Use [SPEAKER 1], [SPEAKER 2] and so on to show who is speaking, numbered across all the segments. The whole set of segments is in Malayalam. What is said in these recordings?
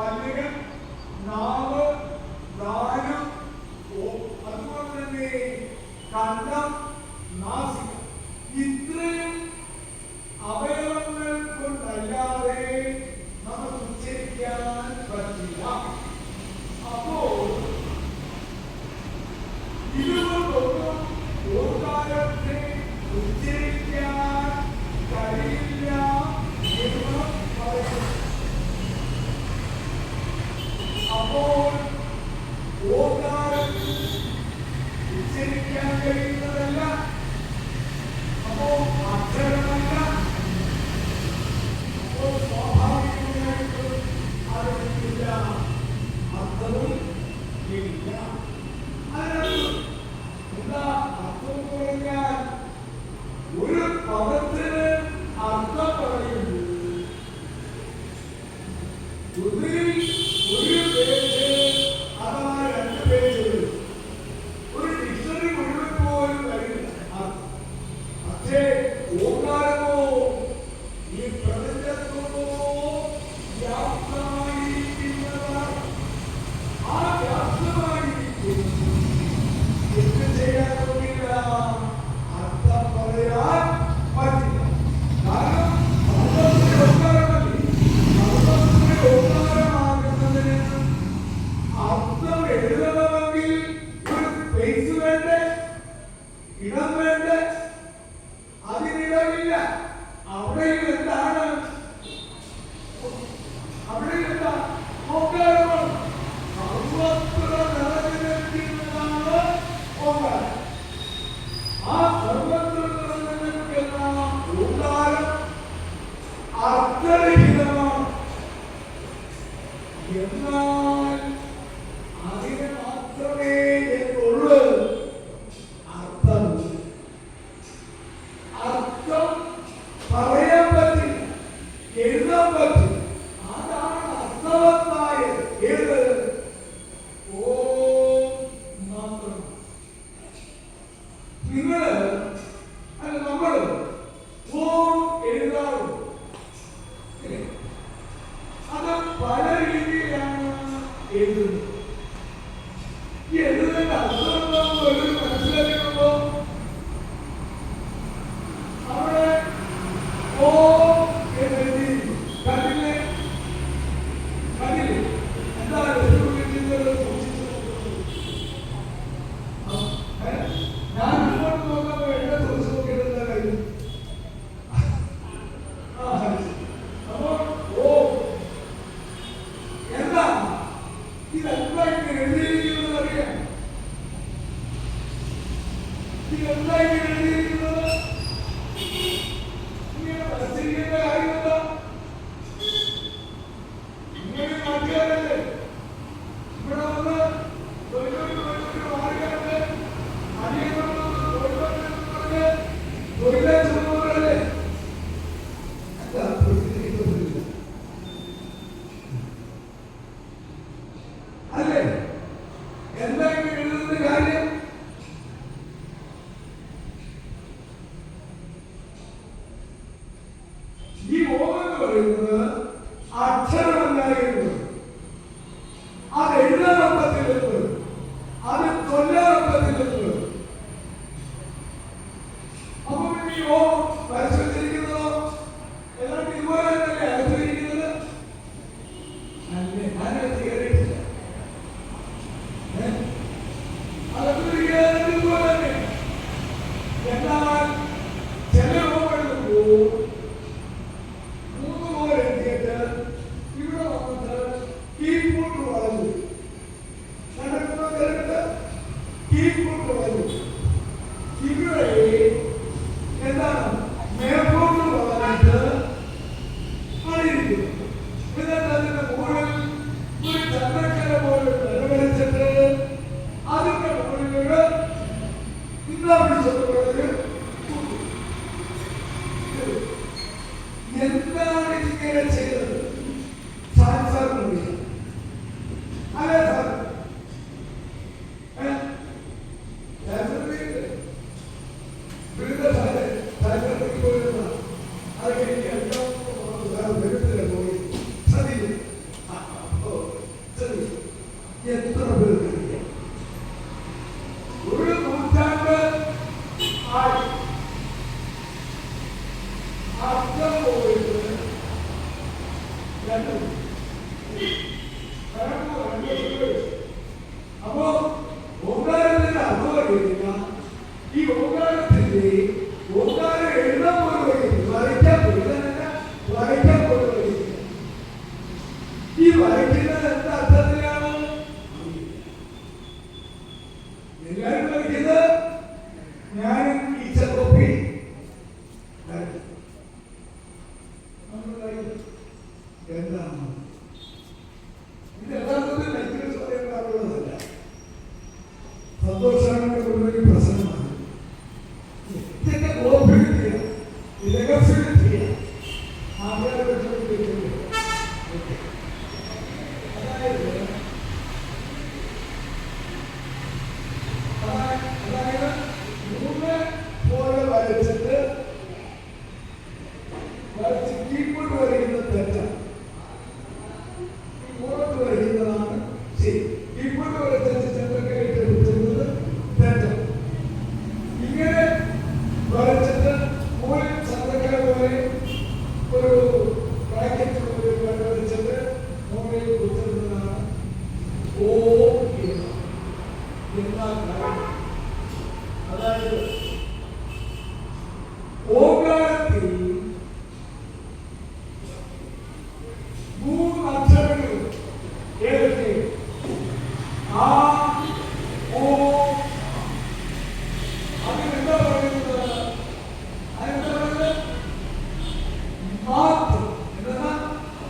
[SPEAKER 1] പല്ലുകൾ, നാവ്, ദാനം, അതുപോലെ തന്നെ കണ്ഠം, നാസിക, ഇത്രയും അവയവങ്ങൾ കൊണ്ടല്ലാതെ നമുക്ക് ഉച്ചരിക്കാൻ പറ്റില്ല. അപ്പോൾ ഇതുകൊണ്ടൊന്നും ഓങ്കാരത്തെ ഉച്ചരിക്കാൻ കഴിയില്ല എന്ന് പറയുന്നു. അപ്പോൾ ഓങ്കാരം ഉച്ചരിക്കാൻ കഴിയുന്നതല്ല, അപ്പോൾ അക്ഷരമല്ല, അപ്പോൾ സ്വാഭാവികമായിട്ടും അറിയില്ല, അർത്ഥവും ഇല്ല. അതിനർത്ഥം എന്താ? അർത്ഥം പറഞ്ഞാൽ ഒരു പദത്തിന് അർത്ഥം പറയുന്നത് ഒരു പേജ് അഥവാ 2 പേജുകൾ ഒരു ഡിക്ഷണറി മുഴുവൻ പോലും കഴിയില്ല. പക്ഷേ ഓങ്കാരമോ ഈ പ്രപഞ്ചത്തോടോ വ്യാപ്തമായിരിക്കുന്നതാണ്. ആ വ്യാപ്തമായിരിക്കും എന്ത് ചെയ്യാൻ പറ്റില്ല, അർത്ഥം പറയാൻ പറ്റില്ല. കാരണം ഓങ്കാരമാകുന്നതിന് അർത്ഥം എഴുതണമെങ്കിൽ ഒരു സ്പേസ് വേണ്ടേ, ഇടം വേണ്ടേ? അതിനിടമില്ല. അവിടെയും എന്താണ്? അവിടെയും എന്താ? ഓങ്കാരമാണ്. സർവത്ര നിറഞ്ഞിരിക്കുന്നതാണ് ഓങ്കാരം. ആ സർവത്ര നിറഞ്ഞിരിക്കുന്ന ഓങ്കാരം അർത്ഥരഹിതമാണ്. എന്നാൽ അതിന് മാത്രമേ ഉള്ളൂ അർത്ഥം. അർത്ഥം പറയാൻ പറ്റില്ല, എഴുതാൻ പറ്റില്ല. അതാണ് അർത്ഥവത്തായത്. ഏത്? ഓം മാത്രം. നിങ്ങള് അല്ല നമ്മള് ഓം എഴുതാറുണ്ട്. അത് പല രീതിയിലാണ് എഴുതുന്നത്. ഈ എഴുതുന്നതിന്റെ അർത്ഥം മനസ്സിലാക്കുമ്പോ അവിടെ ഓം എഴുതി കണ്ണിലെ എന്താണ് ഞാൻ മുന്നോട്ട് നോക്കുമ്പോ എന്നെ സൂക്ഷിച്ചു നോക്കിയിട്ടെന്താ കാര്യം? അപ്പോ എന്താ ഇതെന്താ ഇങ്ങനെ എഴുതിയിരിക്കുന്നത് അറിയാം? ഇതെന്താ ഇങ്ങനെ എഴുതിയിരിക്കുന്നത്? ഇങ്ങനെ മനസ്സിലിരിക്കേണ്ട കാര്യമെന്താ? ഇങ്ങനെ നാട്ടുകാരല്ലേ ഇവിടെ വന്ന് മാറിയാണ്ട് അടിയങ്ങളെ തൊഴിലെ ചെന്നവരല്ലേ? എന്താ അല്ലേ? എന്താ ഇങ്ങനെ എഴുതുന്ന കാര്യം? ഈ ഓം എന്ന് പറയുന്നത് അക്ഷരമല്ലായിരുന്നു. എത്ര പേർക്കറിയാം? ഒരു നൂറ്റാണ്ട് ആയി അർത്ഥം പോയിട്ട് അപ്പോ ഓങ്കാരത്തിന്റെ അർത്ഥം അറിയില്ല. ഈ ഓങ്കാരത്തിന്റെ ഓങ്കാരം എഴുതാൻ പോലും കഴിയില്ല, വരയ്ക്കാൻ പോലും കഴിയില്ല. ഈ വരയ്ക്കുന്നത് എന്താ അർത്ഥത്തിലാണ്? എല്ലാവരും വരയ്ക്കുന്നത് ഞാനും ടീച്ചർ കോപ്പി എന്താണ് ഇത്? യഥാർത്ഥത്തിൽ നെറ്റിൽ പറയാനുള്ളതല്ല, സന്തോഷങ്ങളുടെ ഒരു പ്രശ്നമാണ്. ഇതിന്റെ കോപ്പി ചെയ്യാം, രഹസ്യം ചെയ്യാം, അതായത് മൂന്ന് പോലെ വരച്ചിട്ട് കീഴ്പോട്ട് വരയ്ക്കുന്നത് തെറ്റാണ്, ഇങ്ങോട്ട് വരയ്ക്കുന്നതാണ് ശരി. കീഴ്പോട്ട് വരച്ചിട്ട് ചന്ദ്രക്കരയിട്ട് വെക്കുന്നത് തെറ്റാണ്. ഇങ്ങനെ വരച്ചിട്ട് മൂലം ചന്ദ്രക്കര പോലെ ഒരു ബ്രാക്കറ്റ് വരച്ചിട്ട് മൂലയിൽ കുത്തുന്നതാണ് ഓ എന്നാൽ അതായത് ഓങ്കാരത്തിൽ മൂന്ന് അക്ഷരങ്ങൾ ഏതൊക്കെ? ആ, ഓ. അതിനെന്താ പറയുന്നത്? അതെന്താ പറയുന്നത്? മാത്ര. എന്താ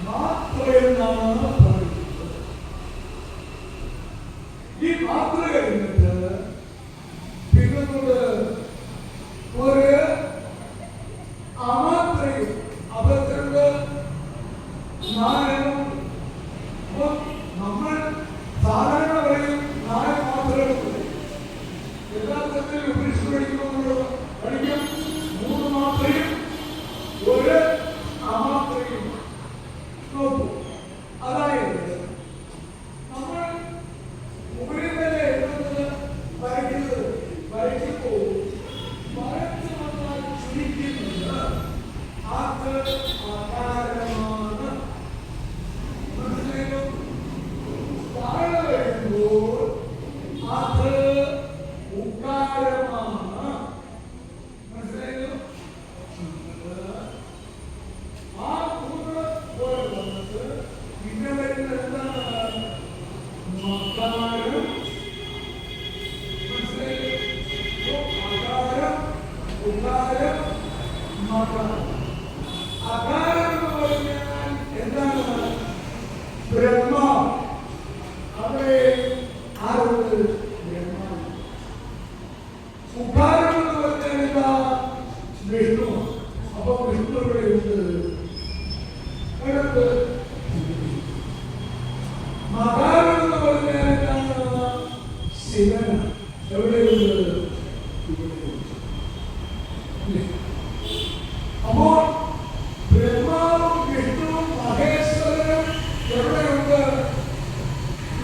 [SPEAKER 1] മാത്ര എന്നാണ് പറയുന്നത്. ഈ മാത്ര കഴിഞ്ഞിട്ട് പിന്നോട് ഒരു അമാത്രയും അബദ്ധമുണ്ട്, നായകം. നമ്മൾ സാധാരണ പറയും നായ മാത്രമുണ്ട്. യഥാർത്ഥത്തിൽ ഉപനിഷത്ത് പഠിക്കുമ്പോൾ പഠിക്കും മൂന്ന് മാത്രയും ഒരു അമാത്രയും. നോക്കൂ, അതായത് നമ്മൾ ഉപരിതല എഴുതുന്നത് വരയ്ക്കുമ്പോൾ വരച്ച് വന്നാൽ ചുരുക്കുന്നത് അത് ആകാരമാണ്. മനസ്സിലായോ? താഴെ വരുമ്പോൾ അത് ഉകാരമാണ്. മനസ്സിലായോ? ആ മൂന്ന് പോലെ വന്നിട്ട് പിന്നെ വരുന്നത് എന്താണ്? മകാരം. മനസ്സിലായോ? അകാരം, ഉകാരം, മകാരം. അകാരം എന്ന് പറഞ്ഞാൽ എന്താണ്? ബ്രഹ്മ. അവിടെ ആരുണ്ട്? ബ്രഹ്മ. ഉകാരം എന്ന് പറഞ്ഞാൽ എന്താ? വിഷ്ണു. അപ്പൊ വിഷ്ണു എവിടെയുണ്ട്? അടുത്ത്. മകാരം എന്ന് പറഞ്ഞാൽ എന്താണ്? ശിവൻ. എവിടെയുണ്ട്? അപ്പോൾ ബ്രഹ്മാവും വിഷ്ണുവും മഹേശ്വരനും എവിടെയുണ്ട്?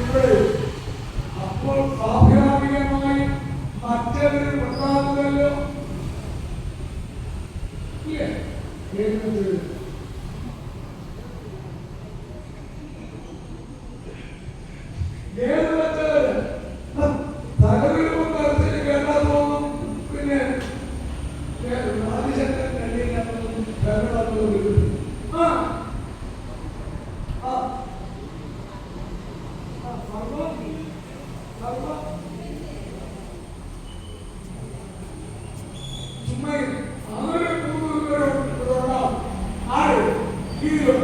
[SPEAKER 1] ഇവിടെ. അപ്പോൾ സ്വാഭാവികമായി മറ്റവരും ഉണ്ടാകുമല്ലോ. ഇല്ലേ? ഏത് മറ്റവര് തലവിലും തരത്തിന് കേട്ടാ തോന്നും. പിന്നെ ആദിശങ്കരൻ കഴിയില്ലാത്തതും കേരളത്തിലും ചുമ്മാ അവര് മൂന്ന് പേരുണ്ടാവും. ആര്? ഇതിലും.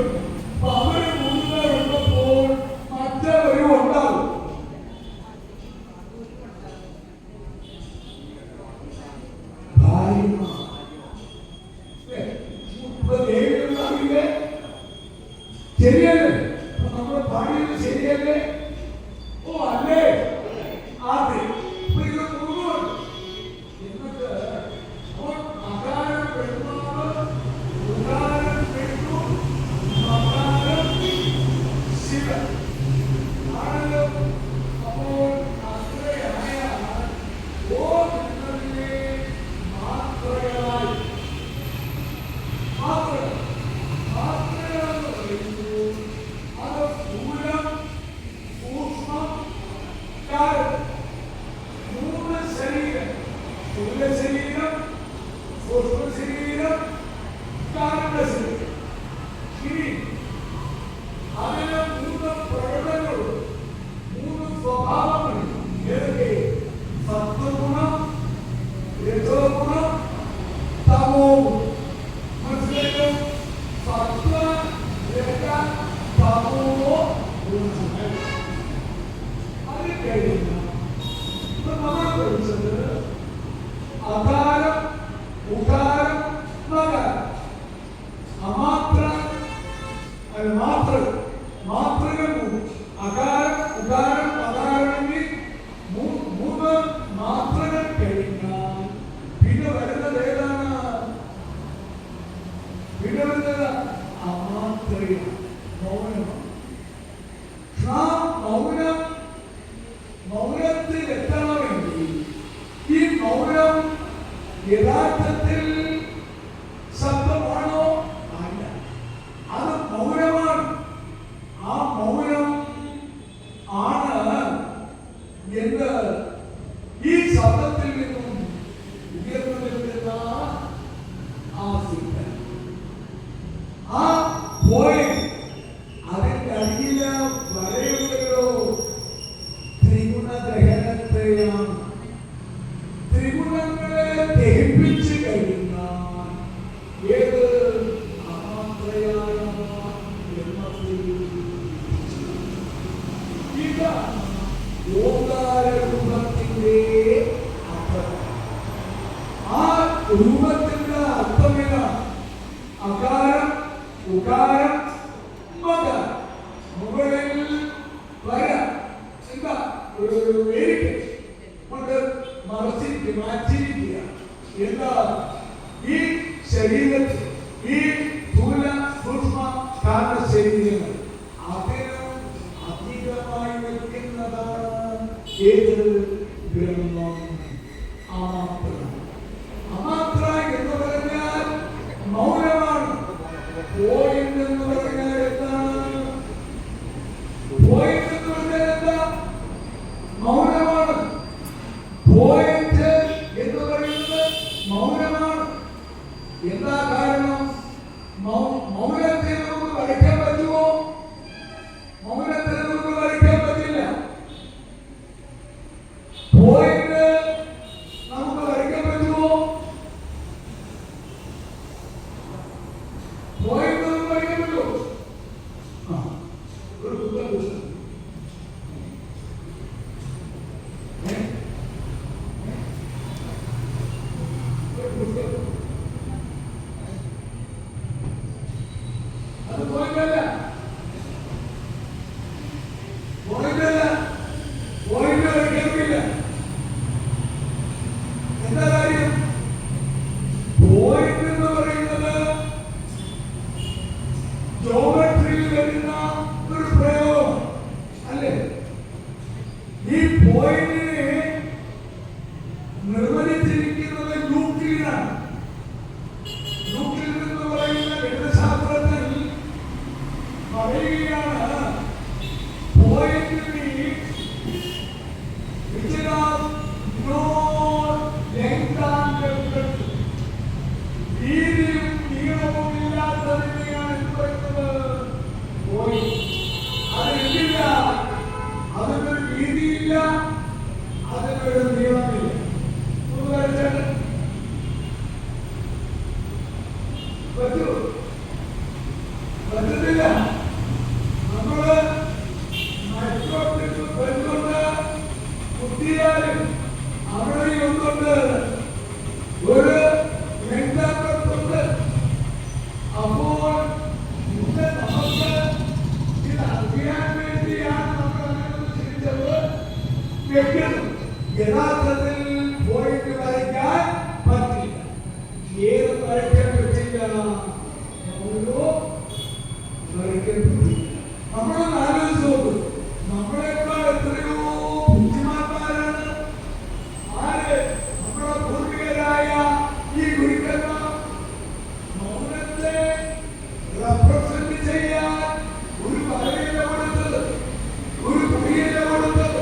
[SPEAKER 1] അപ്പൊ അവര് മൂന്ന് പേരുള്ളപ്പോൾ മറ്റവരും ഉണ്ടാവും. ശരിയല്ലേ? നമ്മൾ പാടിയത് ശരിയല്ലേ? ഓ അല്ലേ? അതെ. ഇത് മുഴുവൻ എന്നിട്ട് അകാരം പെരുമാറ്, ഉകാരം പെട്ടു, മകാരം ശിവൻ ആണല്ലോ. കയ്യില വരയുണ്ടല്ലോ ത്രിഗുണദഹനത്തെയാണ്. ത്രിഗുണങ്ങളെ ദഹിപ്പിച്ചു കഴിഞ്ഞാൽ ഏത് അമാത്രയായ ഇതാണ് ഓങ്കാരൂപത്തിന്റെ അർത്ഥം. ആ രൂപത്തിന്റെ അർത്ഥമിതാണ് അകാരം, ഉകാരം, മകാരം. മുകളിൽ വര എന്താ ഒരു വേരിക്ക് കൊണ്ട് മറച്ചിരിക്കുക, മാറ്റിയിരിക്കുക. എന്താ ഈ ശരീരത്തിൽ ഈ സ്ഥൂല സൂക്ഷ്മ കാരണ ശരീരങ്ങൾ അതിനും അധികമായി നിൽക്കുന്നതാണ് ഏത് ബ്രഹ്മം. അമാത്ര. അമാത്ര എന്ന് പറഞ്ഞാൽ മൗനമാണ്. പോയിന്റ് എന്ന് പറഞ്ഞാൽ എന്താണ്? പോയിന്റ് എന്ന് പറഞ്ഞാൽ എന്താ? മൗനമാണ്. പോയിന്റ് എന്ന് പറയുന്നത് മൗനമാണ്. എന്താ കാരണം? മൗനത്തെ നമുക്ക് വരയ്ക്കാൻ പറ്റുമോ? മൗനത്തെ നമുക്ക് വരയ്ക്കാൻ പറ്റില്ല. പോയിന്റ് നമുക്ക് വരയ്ക്കാൻ പറ്റുമോ? പോയിന്റ് നമുക്ക് വരയ്ക്കാൻ പറ്റുമോ? ഒരു പുസ്തകം അത് പോയിന്റല്ല. പോയിന്റല്ല. പോയിന്റ് വരയ്ക്കാറില്ല. എന്താ കാര്യം? പോയിന്റ് എന്ന് പറയുന്നത് ജോമെട്രിയിൽ വരുന്ന ഒരു പ്രയോഗം അല്ലേ? ഈ പോയിന്റിനെ നിർവചിച്ചിരിക്കുന്നത് യൂക്ലിഡാണ്. യൂക്ലിഡ് എന്ന് പറയുന്ന ഗണിതശാസ്ത്രത്തിൽ പറയുകയാണ് point which has no length and breadth. വീതിയും നീളവും ഇല്ലാത്തതിനെയാണ് എന്ത് പറയുന്നത്? പോയിന്റ്. അതില്ല, അതിനൊരു വീതിയില്ല, അതിനൊരു നീളമില്ല. ഒന്ന് വരച്ചാൽ പറ്റൂ? പറ്റത്തില്ല. നമ്മള് മൈക്രോസ്കോപ്പിൽ വരുന്നുണ്ട്, കുത്തിയാലും അവിടെ ഒന്നുണ്ട്, ഒരു ലെങ്താക്കുണ്ട്. അപ്പോൾ ഇത് നമുക്ക് ഇത് അറിയാൻ വേണ്ടിയാണ് നമ്മൾ അങ്ങനെ ചിന്തിച്ചത് വെക്കുന്നത്. യഥാർത്ഥത്തിൽ പോയിട്ട് വരയ്ക്കാൻ പറ്റില്ല. ഏത് വരയ്ക്കാൻ പറ്റില്ല? വരയ്ക്കാൻ പറ്റില്ല. നമ്മളൊന്ന് ആലോചിച്ച് നോക്കും. നമ്മളെക്കാൾ എത്രയോ ബുദ്ധിമാന്മാരാണ് ആര്? നമ്മുടെ പൂർവികരായ ഈ ഗുരുക്കന്മാർ. മൗനത്തെ റെപ്രസെന്റ് ചെയ്യാൻ ഒരു വരയില കൊടുത്തത്, ഒരു കുടിയില കൊടുത്തത്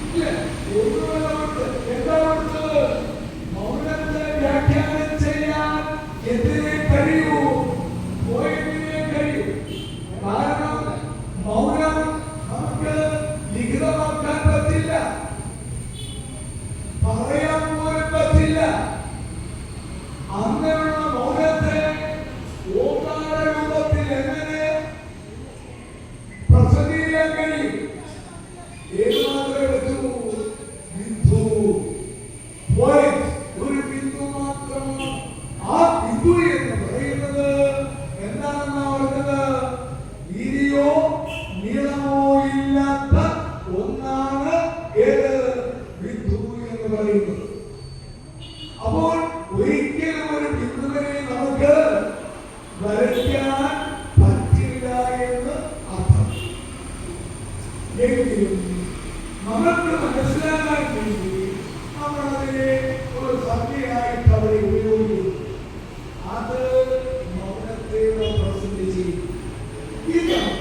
[SPEAKER 1] ഇല്ലേ? ഒന്നുമല്ല കൊടുത്തത്. എന്താ കൊടുത്തത്? മൗനത്തെ വ്യാഖ്യാനം ചെയ്യാൻ എന്തിനെ കഴിയൂ? പോയിന്റിനെ കഴിയൂ. കാരണം മൗനം നമുക്ക് ലിഖിതമാക്കാൻ പറ്റില്ല, പറയാൻ പോലും പറ്റില്ല. അങ്ങനെയുള്ള മൗനത്തെ ഓങ്കാര രൂപത്തിൽ എങ്ങനെ പ്രസംഗിക്കാൻ കഴിയും? ഏത് മാത്രമേ പറ്റൂ? ബിന്ദു. പോയിന്റ് ഒരു ബിന്ദു മാത്രമാണ്. ആ ബിന്ദു എന്ന് പറയുന്നത് എന്താണെന്നാ പറഞ്ഞത്? വീതിയോ നീളമോ ഇല്ലാത്ത ഒന്നാണ് ഏത്? ബിന്ദു എന്ന് പറയുന്നത്. അപ്പോൾ ഒരിക്കലും ഒരു ബിന്ദുവിനെ നമുക്ക് വരയ്ക്കാൻ പറ്റില്ല എന്ന് അർത്ഥം. എങ്കിലും നമുക്ക് മനസ്സിലാക്കാൻ വേണ്ടി നമ്മളതിനെ ഒരു സംഖ്യയായിട്ട് അവിടെ ഉപയോഗിക്കുന്നു. അത് മൗനത്തെ റെപ്രസെന്റ് ചെയ്യും. ഇതാണ്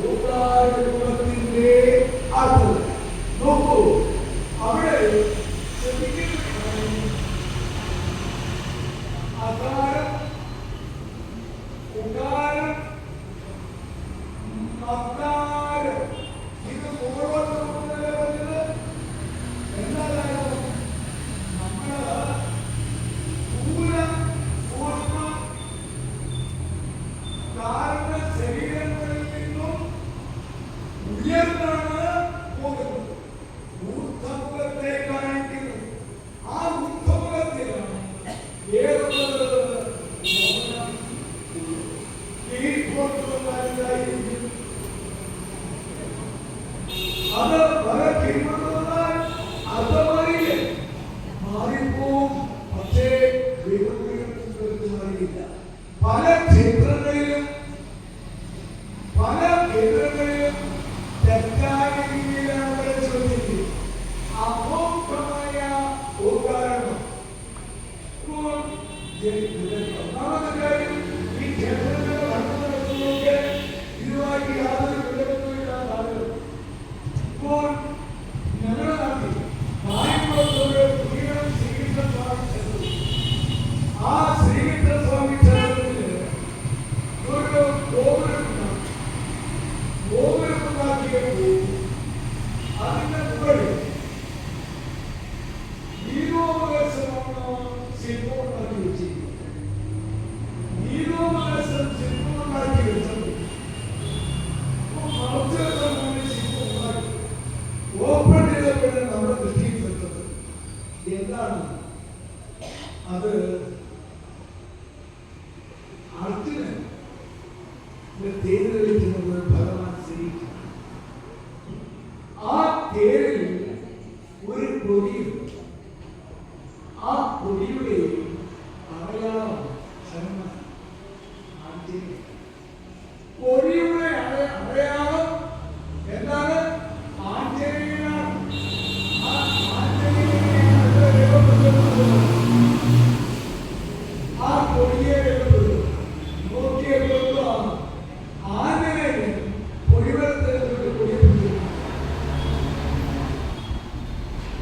[SPEAKER 1] ഓങ്കാര രൂപത്തിന്റെ അർത്ഥം. നോക്കൂ, അവിടെ അകാരം, ഉകാരം, അക്കാരം ഇത് പൂർവ്വത്തിലെ പറഞ്ഞത് എന്തായാലും നമ്മള് കാരണ ശരീരങ്ങളിൽ നിന്നും ഉയർന്നാണ് പോകുന്നത്. ഊർധമുഖത്തെ കാണിക്കുന്നു. ആ ഊർധമുഖത്തിലാണ് അത് പല കീഴ്പ്പെടുന്നതാൽ അർത്ഥമാറിയില്ല, മാറിപ്പോവും. പക്ഷേ മാറിയില്ല. പല ക്ഷേത്രങ്ങളിലും തെറ്റായ രീതിയിലാണ് അവരെ ചോദിക്കുന്നത്. അമോഘമായ ഓകാരണം. ഒന്നാമത്തെ കാര്യം, ഈ ക്ഷേത്രങ്ങളുടെ നടത്തുന്നതൊക്കെ ഇതുമായിട്ട് യാതൊരു ബന്ധവുമില്ലാത്ത ആളുകൾ. ഇപ്പോൾ ഞങ്ങളുടെ നാട്ടിൽ കായംകുളത്തൊരു പുതിയ ശ്രീകൃഷ്ണ സ്വാമി ക്ഷേത്രം, ആ ശ്രീകൃഷ്ണ സ്വാമി ക്ഷേത്രത്തിൽ ഒരു ഗോപുരമുണ്ടാക്കിയപ്പോൾ അതിന്റെ മുകളിൽ ശില്പമുണ്ടാക്കി വെച്ചിരിക്കുന്നു. ശില്പമുണ്ടാക്കി വെച്ചത് ഓപ്പൺ ചെയ്തപ്പോഴും നമ്മുടെ ദൃഷ്ടിയിൽ വെച്ചത് എന്താണ്? അത് അർജുനൻ തേര് കളിക്കുന്നത് ഭഗവാൻ ശ്രീകൃഷ്ണൻ. ആ തേരിൽ ഒരു കൊടിയുണ്ട്. ആ കൊടിയുടെ അടയാളം കൊടിയുടെ അടയാളം എന്താണ്? ആഞ്ജനേയനാണ്. ആ കൊടിയെ നോക്കിയപ്പോൾ ആഞ്ജനേയൻ കൊടിവരത്തിലൊരു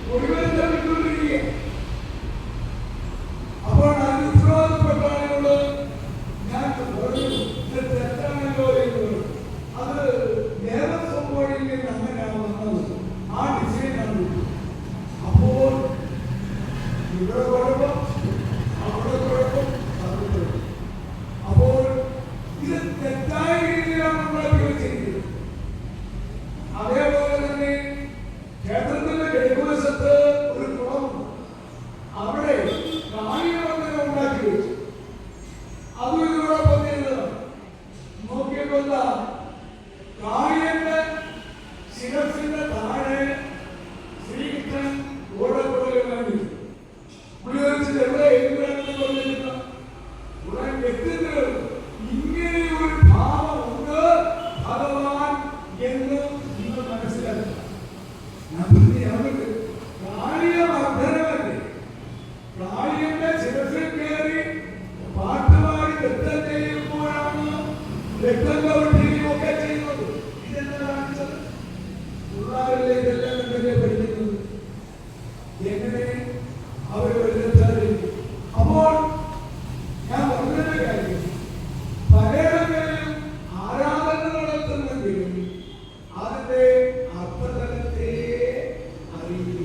[SPEAKER 1] കൊടിവരത്തെ വിട്ടുകൊണ്ടിരിക്കുക. അപ്പോൾ അനുഭവപ്പെട്ട ആളുകളോട് ഞാൻ പറഞ്ഞു, തെറ്റാണല്ലോ എന്നുള്ളത്. അത് ദേവസ്വം ബോർഡിൽ നിന്ന് അങ്ങനെയാണ് വന്നത്. ആ ഡിസൈനാണ്. അപ്പോൾ ഇവിടെ കുഴപ്പം, അവിടെ കുഴപ്പം, അത് കുഴപ്പം. അപ്പോൾ ഇത് തെറ്റായ രീതിയിലാണ് ഉണ്ടാക്കി വെച്ചിരിക്കുന്നത്. അതേപോലെ തന്നെ ക്ഷേത്രത്തിന്റെ കിഴക്കുവശത്ത് ഒരു കുളമുണ്ട്. അവിടെ കാളിയമന്ദിരം ഉണ്ടാക്കി വെച്ചു. അതും ഇതോടൊപ്പം ചെയ്തതാണ്. നോക്കിയപ്പോൾ കാളിയന്റെ ശിരസിന്റെ താഴെ ശ്രീകൃഷ്ണൻ ഓടക്കുടലുമായി പുള്ളിവരിച്ചിട്ട് എവിടെ എഴുതാണെന്ന് പറഞ്ഞിരുന്ന ഉടൻ വ്യക്തിത്വം ഇങ്ങനെയൊരു ഭാവമുണ്ട് ഭഗവാൻ എന്ന് നിങ്ങൾ മനസ്സിലാക്കുക. ഞാൻ അവർക്ക് കാളിയ വർദ്ധനമല്ലേ, കാളിയന്റെ ശിരസിൽ കയറി പാട്ടുപാടി നൃത്തം ചെയ്യുമ്പോഴാണ് രക്തം കൗട്ടിയും ഒക്കെ ചെയ്യുന്നത്. ഇതെന്താ കാണിച്ചത്? പിള്ളേരല്ലേ ഇതെല്ലാം കണ്ടല്ലേ പഠിക്കുന്നത്. എങ്ങനെ അവർ വലുതായിരിക്കും? അപ്പോൾ ഞാൻ പറഞ്ഞ കാര്യം, പലയിടങ്ങളിലും ആരാധന നടത്തുന്നെങ്കിലും അതിന്റെ അർത്ഥതലത്തെ അറിയില്ല.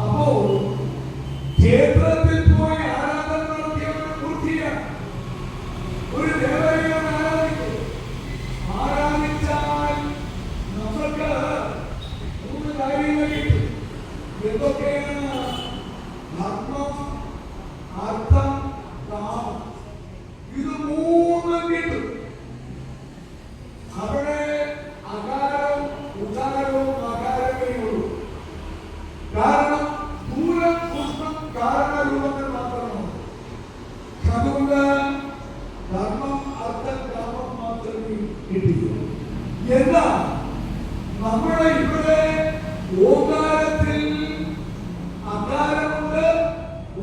[SPEAKER 1] അപ്പോൾ ക്ഷേത്രത്തിൽ പോയി ആരാധന നടത്തിയവരുടെ പൂർത്തിയാണ്. ഒരു ദേവതയോട് ആരാധിക്കും. ആരാധിച്ചാൽ നമുക്ക് 3 കാര്യങ്ങൾ കിട്ടും. എന്തൊക്കെയാണ്? ധർമ്മം, അർത്ഥം, കാമം. ഇത് 3 കിട്ടും. അവിടെ അകാരവും ഉദാരവും അകാരമേ ഉള്ളൂ. കാരണം ദൂരം പുഷ്പം കാരണരൂപങ്ങൾ മാത്രമാണ്. അതുകൊണ്ട് ധർമ്മം, അർത്ഥം, കാമം മാത്രമേ കിട്ടിയുള്ളൂ. എന്നാൽ നമ്മുടെ ഇവിടെ ഓകാരത്തിൽ അകാരമുണ്ട്,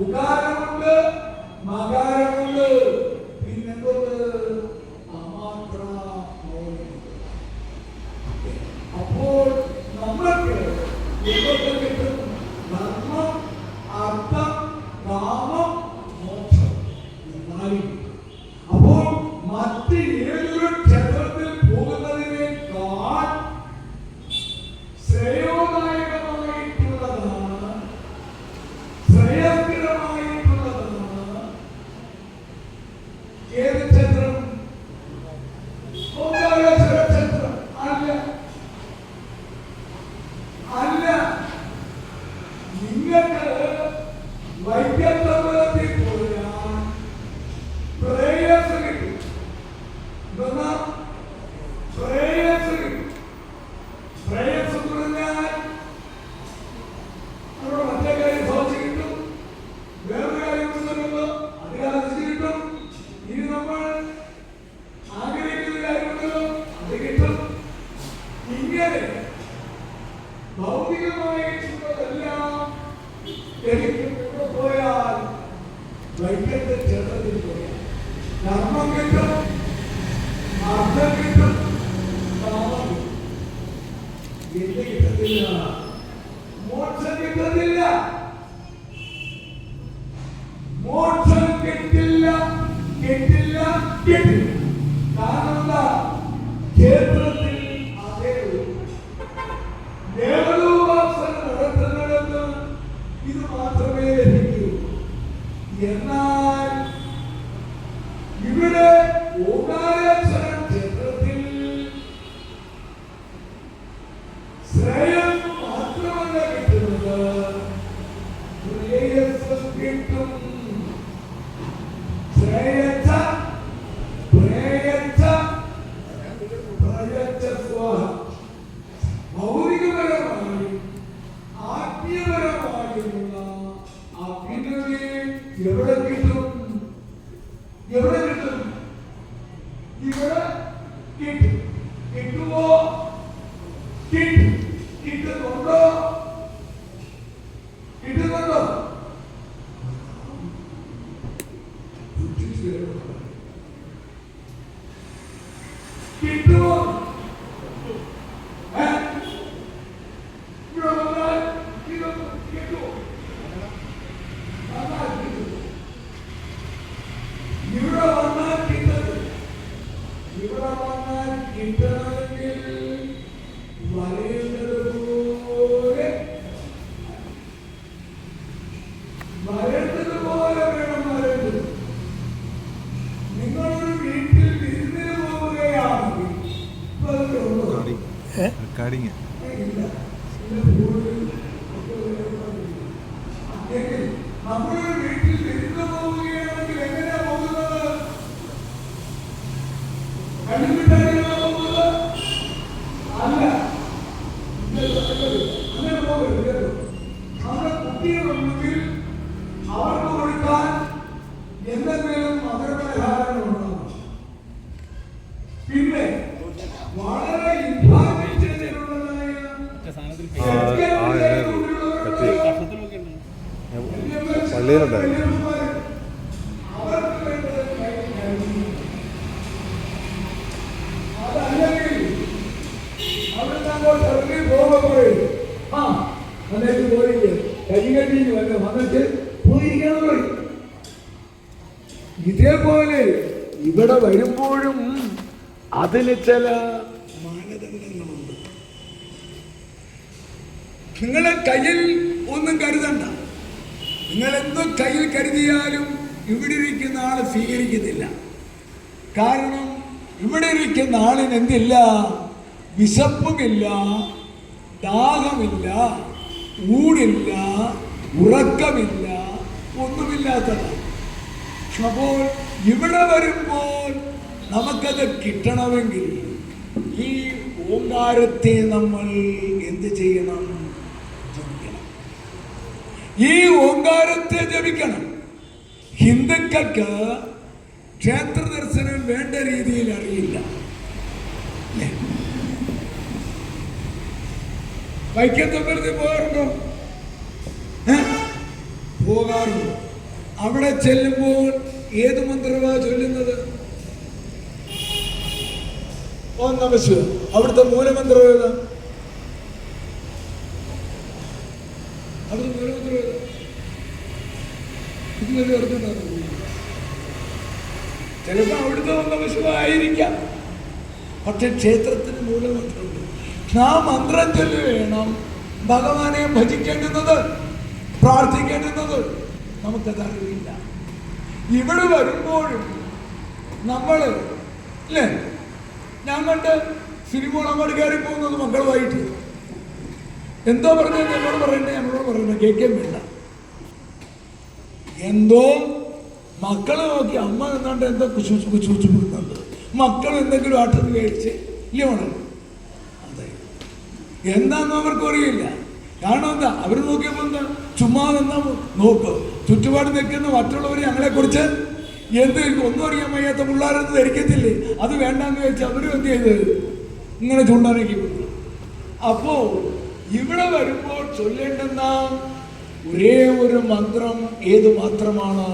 [SPEAKER 1] ഉകാരമുണ്ട്, മകാരമുണ്ട്, പിന്നെന്തുണ്ട്? അമാത്ര. അപ്പോൾ നമ്മൾക്ക് എന്തൊക്കെ കിട്ടും? ധർമ്മം, അർത്ഥം, കാമം, മോക്ഷം. അപ്പോൾ മറ്റ് ഏതൊരു ക്ഷേത്രത്തിൽ പോകുന്ന എനിക്ക് ഇവിടെ പോയാൽ വൈക്കത്തെ ക്ഷേത്രത്തിൽ പോയാൽ ധർമ്മം കിട്ടും, അർത്ഥം കിട്ടും, കാമം കിട്ടും. എന്ത് കിട്ടത്തില്ല? മോക്ഷം കിട്ടത്തില്ല. മോക്ഷം കിട്ടില്ല, കിട്ടില്ല, കിട്ടില്ല. കാരണം എന്താ? ക്ഷേത്രത്തിൽ അതേ ദേവലോപാസന നടത്തുന്നിടത്ത് ഇത് മാത്രമേ ലഭിക്കൂ. എന്നാൽ ഇവിടെ ഓംകാരേശ്വര ക്ഷേത്രത്തിൽ ശ്രേയം മാത്രമല്ല കിട്ടുന്നത്, ശ്രേയസ്സും കിട്ടും. ശ്രേയച്ച പ്രേയച്ച പ്രയച്ച സ്വാഹ. ഭൗതികപരമായും ആത്മീയപരമായുമുള്ള അഭിനവി എവിടെ കിട്ടും? എവിടെ കിട്ടും? ഇവിടെ കിട്ടും. കിട്ടുമോ? കിട്ടും. കിട്ടുന്നുണ്ടോ? കിട്ടുന്നുണ്ടോ? കിട്ടുമോ? ഇവിടെ വന്നാൽ കിട്ടുമോ? ഇവിടെ വന്നാൽ കിട്ടും. ഇവിടെ വന്നാൽ കിട്ടണമെങ്കിൽ വരേണ്ടതുപോലെ വേണം വരേണ്ടത്. നിങ്ങളൊരു വീട്ടിൽ വിരുന്നിന് പോവുകയാണെങ്കിൽ നമ്മളൊരു വീട്ടിൽ വിരുന്ന് പോവുകയാണെങ്കിൽ എങ്ങനെയാ പോകുന്നത്? കണ്ടുപിട്ടാണ് പോകുന്നത്? അല്ല, അങ്ങനെ പോകരുത്. നമ്മുടെ കുട്ടികളുണ്ടെങ്കിൽ അവർക്ക് കൊടുക്കാൻ എന്തെങ്കിലും മധുരപലഹാരങ്ങളുണ്ടാകും. പിന്നെ വളരെ
[SPEAKER 2] പള്ളിയിലുണ്ടായിരുന്നു.
[SPEAKER 1] അതല്ലെങ്കിൽ അവിടെ അങ്ങോട്ട് ഇറങ്ങി പോകുമ്പോഴേ വന്നിട്ട് പോയില്ലേ കരികട്ടി വന്നിട്ട് പോയിരിക്കാന്ന് പറയും. ഇതേപോലെ ഇവിടെ വരുമ്പോഴും അതിന് ചില മാനദണ്ഡങ്ങളുണ്ട്. നിങ്ങളെ കയ്യിൽ ഒന്നും കരുതണ്ട. നിങ്ങൾ എന്തോ കയ്യിൽ കരുതിയാലും ഇവിടെ ഇരിക്കുന്ന ആള് സ്വീകരിക്കുന്നില്ല. കാരണം ഇവിടെ ഇരിക്കുന്ന ആളിന് എന്തില്ല? വിശപ്പുമില്ല, ദാഹമില്ല, ഊടില്ല, ഉറക്കമില്ല, ഒന്നുമില്ലാത്തതാണ്. അപ്പോൾ ഇവിടെ വരുമ്പോൾ നമുക്കത് കിട്ടണമെങ്കിൽ ഈ ഓംകാരത്തെ നമ്മൾ എന്ത് ചെയ്യണം? ജപിക്കണം. ഈ ഓംകാരത്തെ ജപിക്കണം. ഹിന്ദുക്കൾക്ക് ക്ഷേത്ര ദർശനം വേണ്ട രീതിയിൽ അറിയില്ല. വൈക്കത്തമ്പലത്തിൽ പോകാറുണ്ടോ? പോകാറുണ്ട്. അവിടെ ചെല്ലുമ്പോൾ ഏത് മന്ത്രമാ ചൊല്ലുന്നത്? ഓം നമഃ ശിവായ. അവിടുത്തെ മൂലമന്ത്രം ഏതാ? അവിടുത്തെ മൂലമന്ത്രം ഏതാ? ഇത് വലിയ അർത്ഥം. ചിലപ്പോൾ അവിടുത്തെ ഓം നമഃ ശിവായ ആയിരിക്കാം. പക്ഷെ ക്ഷേത്രത്തിന് മൂലമന്ത്രമുണ്ട്. ആ മന്ത്രം ചൊല്ലി വേണം ഭഗവാനെ ഭജിക്കേണ്ടുന്നത്, പ്രാർത്ഥിക്കേണ്ടുന്നത്. നമുക്കത് അറിയില്ല. ഇവിടെ വരുമ്പോഴും നമ്മൾ അല്ലേ, ഞാൻ കണ്ട് സിനിമ അങ്ങോട്ട് കയറി പോകുന്നത് മക്കളുമായിട്ട് എന്തോ പറഞ്ഞു എന്നോട് പറയണ്ടേ, നമ്മളോട് പറയണ്ട, കേൾക്കാൻ വേണ്ട. എന്തോ മക്കള് നോക്കി അമ്മ എന്നാണ്ട് എന്തോ കുശൂച്ച് പോകുന്നുണ്ട്. മക്കൾ എന്തെങ്കിലും ആട്ടത് കഴിച്ച് ഇല്ല അതെ എന്താന്ന് അവർക്ക് അറിയില്ല. കാരണം എന്താ? അവർ നോക്കിയപ്പോ എന്താ ചുമ്മാ എന്നാ നോക്ക്. ചുറ്റുപാട് നിൽക്കുന്ന മറ്റുള്ളവർ ഞങ്ങളെ കുറിച്ച് എന്ത് ഒന്നും അറിയാൻ വയ്യാത്ത പിള്ളേരെന്ന് ധരിക്കത്തില്ലേ? അത് വേണ്ടാന്ന് വെച്ച് അവരും എന്ത് ചെയ്ത് ഇങ്ങനെ ചൂണ്ടാനൊക്കെ. അപ്പോ ഇവിടെ വരുമ്പോൾ ചൊല്ലേണ്ടെന്ന ഒരേ ഒരു മന്ത്രം ഏത് മാത്രമാണ്?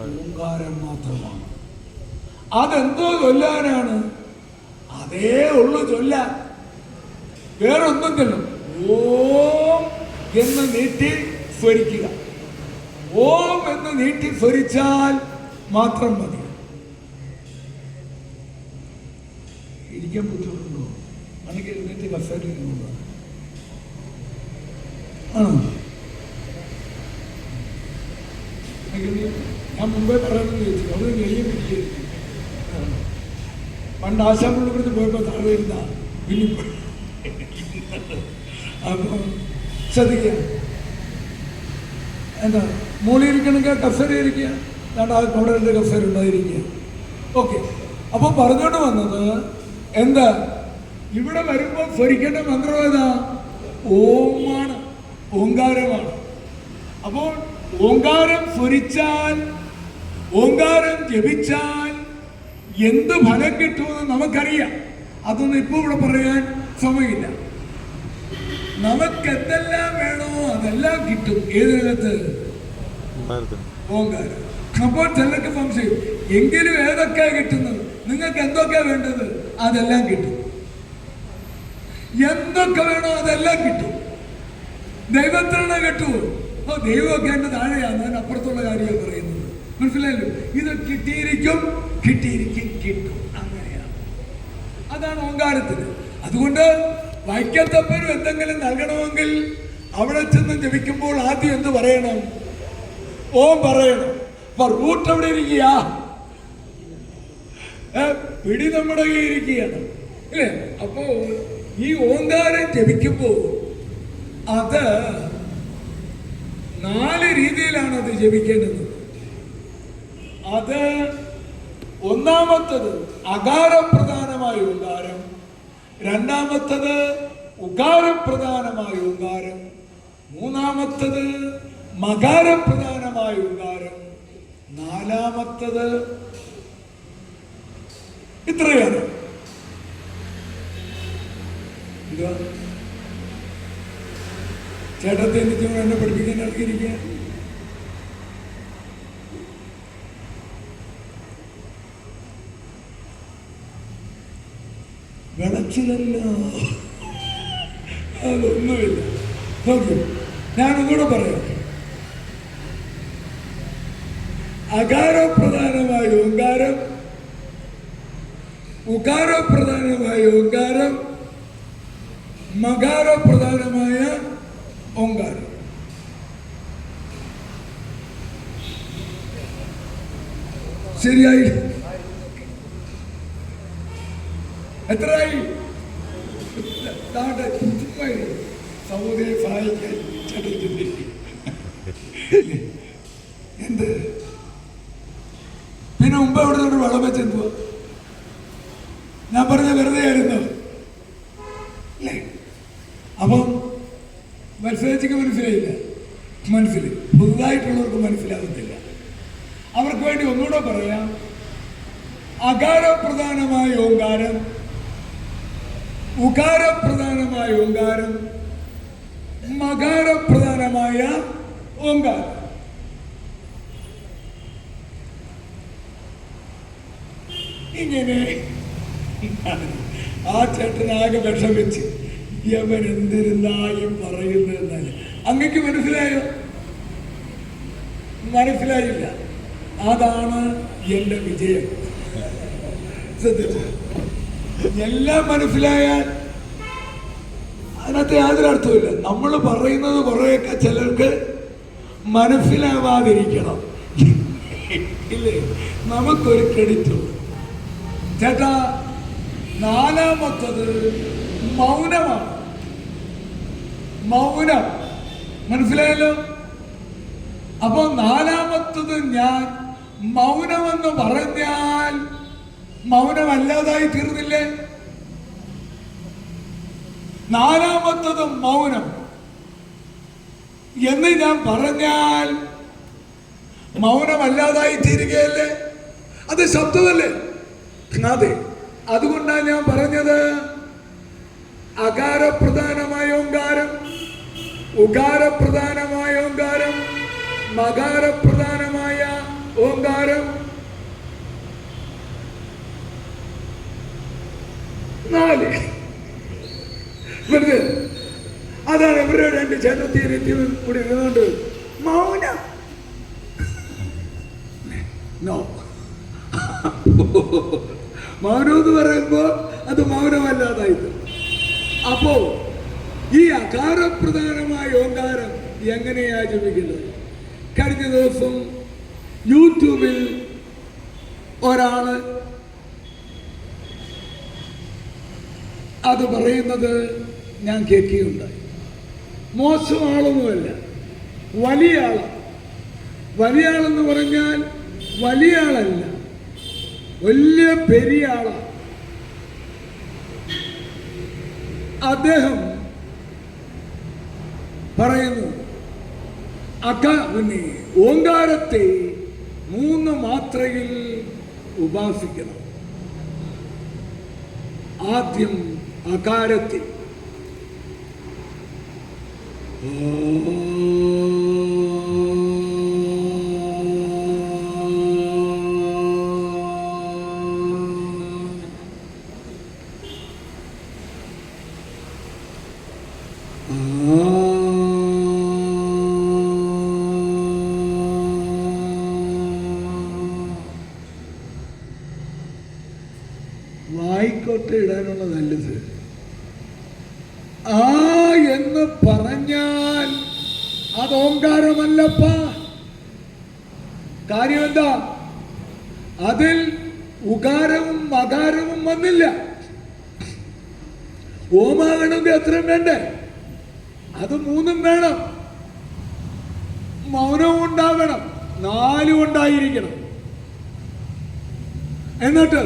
[SPEAKER 1] ഓങ്കാരം മാത്രമാണ്. അതെന്തോ ചൊല്ലാനാണ്? അതേ ഉള്ളു ചൊല്ലാൻ, വേറൊന്നും ചൊല്ലും. ഓം എന്ന് നീട്ടി സ്വരിക്കുക. ഓം എന്ന് നീട്ടി സ്വരിച്ചാൽ മാത്രം മതി. ഇരിക്കാൻ ബുദ്ധിമുട്ടുണ്ടോ? എനിക്ക് എഴുന്നേറ്റ് കസേരയിലുണ്ടോ? ആണോ? ഞാൻ മുമ്പേ പറയണമെന്ന് ചോദിച്ചു. അവിടെ വലിയ പിടിയായിരിക്കും. പണ്ട് ആശാമ്പുള്ളിപ്പുറത്ത് പോയപ്പോൾ താഴെ ഇരുന്ന വലിയ അപ്പോൾ ശ്രദ്ധിക്കുക. എന്താ മുകളിൽ ഇരിക്കണമെങ്കിൽ കസേര ഇരിക്കുക. അവിടെ രണ്ട് കസേര ഉണ്ടായിരിക്കുക. ഓക്കെ. അപ്പോൾ പറഞ്ഞോണ്ട് വന്നത് എന്താ? ഇവിടെ വരുമ്പോൾ സ്വരിക്കേണ്ട മന്ത്രം ഏതാ? ഓമാണ്, ഓങ്കാരമാണ്. അപ്പോൾ ഓങ്കാരം സ്വരിച്ചാൽ, ഓങ്കാരം ജപിച്ചാൽ എന്ത് ഫലം കിട്ടുമെന്ന് നമുക്കറിയാം. അതൊന്നും ഇപ്പോൾ ഇവിടെ പറയാൻ സമയമില്ല. നമുക്ക് എന്തെല്ലാം വേണോ അതെല്ലാം കിട്ടും. ഏതിനകത്ത്? ഓങ്കാരം. അപ്പോൾ ചിലർക്ക് സംശയം, എങ്കിലും ഏതൊക്കെയാ കിട്ടുന്നത്? നിങ്ങൾക്ക് എന്തൊക്കെയാ വേണ്ടത്? അതെല്ലാം കിട്ടും. എന്തൊക്കെ വേണോ അതെല്ലാം കിട്ടും. ദൈവത്തിനെ കിട്ടുമോ? അപ്പോൾ ദൈവമൊക്കെ എൻ്റെ താഴെയാണ്, ഞാൻ അപ്പുറത്തുള്ള കാര്യമാണ് പറയുന്നത്. മനസ്സിലായല്ലോ? ഇത് കിട്ടിയിരിക്കും, കിട്ടിയിരിക്കും, കിട്ടും. അങ്ങനെയാണ്. അതാണ് ഓങ്കാരത്തിന്. അതുകൊണ്ട് വൈക്കത്തപ്പനും എന്തെങ്കിലും നൽകണമെങ്കിൽ അവിടെ ചെന്ന് ജപിക്കുമ്പോൾ ആദ്യം എന്ത് പറയണം? ഓം പറയണം. അപ്പൊ റൂട്ട് എവിടെ ഇരിക്കുക? പിടി നമ്മുടെ കയ്യിൽ ഇരിക്കുകയാണ്, അല്ലേ? അപ്പോ ഈ ഓങ്കാരം ജപിക്കുമ്പോൾ അത് 4 രീതിയിലാണ് അത് ജപിക്കേണ്ടത്. അത് ഒന്നാമത്തത് അകാരപ്രധാനമായ ഓങ്കാരം, രണ്ടാമത്തത് ഉകാരപ്രധാനമായ ഓങ്കാരം, മൂന്നാമത്തത് മകാരപ്രധാനമായ ഓങ്കാരം, നാലാമത്തത് ഇത്രയാണ്. ചേട്ടത്തെ നിത്യം എന്നെ പഠിപ്പിക്കാൻ ഇറങ്ങിയിരിക്കുക. വിളച്ചിലല്ല, അതൊന്നുമില്ല. നോക്കൂ, ഞാനൊന്നുകൂടെ പറയാം. അകാരപ്രധാനമായ ഓങ്കാരം, ഉകാരപ്രധാനമായ ഓങ്കാരം, മകാരപ്രധാനമായ ഓങ്കാരം. ശരിയായി? എത്രയായി? സഹോദരി സഹായിക്കാൻ എന്ത്? പിന്നെ മുമ്പ് എവിടെ നിന്ന് വെള്ളം വെച്ചെന്തുവാ? ഞാൻ പറഞ്ഞ വെറുതെ ആയിരുന്നു, അല്ലേ? അപ്പം മത്സരിച്ചൊക്കെ മനസ്സിലായില്ല. പുതുതായിട്ടുള്ളവർക്ക് മനസ്സിലാകത്തില്ല. അവർക്ക് വേണ്ടി ഒന്നുകൂടെ പറയാം. അകാരപ്രധാനമായ ഓങ്കാരം, ഉകാരപ്രധാനമായ ഓങ്കാരം, മകാരപ്രധാനമായ ഓങ്കാരം. ഇങ്ങനെ ആ ചേട്ടനാകെ വിഷമിച്ച് യവൻ എന്തിരുന്നായും പറയുന്നതെന്നാല് അങ്ങക്ക് മനസ്സിലായോ? മനസ്സിലായില്ല. അതാണ് എന്റെ വിജയം. ശ്രദ്ധിച്ചു, എല്ലാം മനസ്സിലായാൽ അതിനകത്ത് യാതൊരു അർത്ഥമില്ല. നമ്മൾ പറയുന്നത് കുറെയൊക്കെ ചിലർക്ക് മനസ്സിലാവാതിരിക്കണം, ഇല്ലേ? നമുക്കൊരു ക്രെഡിറ്റ് ഉണ്ട്. ചേട്ടാ, നാലാമത്തത് മൗനമാണ്. മൗനം മനസ്സിലായല്ലോ? അപ്പൊ നാലാമത്തത് ഞാൻ മൗനമെന്ന് പറഞ്ഞാൽ മൗനമല്ലാതായി തീർന്നില്ലേ? നാലാമത്തത് മൗനം എന്ന് ഞാൻ പറഞ്ഞാൽ മൗനമല്ലാതായി തീരുകയല്ലേ? അത് ശബ്ദമല്ലേ? അതെ. അതുകൊണ്ടാണ് ഞാൻ പറഞ്ഞത് അകാരപ്രധാനമായ ഓങ്കാരം, ഉകാരപ്രധാനമായ ഓങ്കാരം, മകാരപ്രധാനമായ ഓങ്കാരം 4. വെറുതെ അതാണ് ഇവരുടെ 2 ചേട്ടത്തിയും കൂടി ഇരുന്നുകൊണ്ട് മൗനം. നോ, മൗനം എന്ന് പറയുമ്പോ അത് മൗനമല്ലാതായിട്ട്. അപ്പോ ഈ അകാരപ്രധാനമായ ഓങ്കാരം എങ്ങനെയാ ജപിക്കുന്നത്? കഴിഞ്ഞ ദിവസം യൂട്യൂബിൽ ഒരാള് അത് പറയുന്നത് ഞാൻ കേൾക്കുകയുണ്ടായി. മോശം ആളൊന്നുമല്ല, വലിയ ആളാണ്. വലിയ ആളെന്ന് പറഞ്ഞാൽ വലിയ ആളല്ല, വലിയ പെരിയ ആളാണ്. അദ്ദേഹം പറയുന്നു പിന്നെ ഓങ്കാരത്തെ 3 മാത്രയിൽ ഉപാസിക്കണം. ആദ്യം അകാരത്തിൽ വായിക്കോട്ടെ ഇടാനുള്ള നല്ലത്. ആ എന്ന് പറഞ്ഞാൽ അത് ഓങ്കാരമല്ലപ്പ. കാര്യം എന്താ? അതിൽ ഉകാരവും മകാരവും വന്നില്ല. ഓമാകണമെങ്കിൽ അത്രയും വേണ്ടേ? അത് 3 വേണം. മൗനവും ഉണ്ടാകണം, 4 ഉണ്ടായിരിക്കണം. എന്നിട്ട്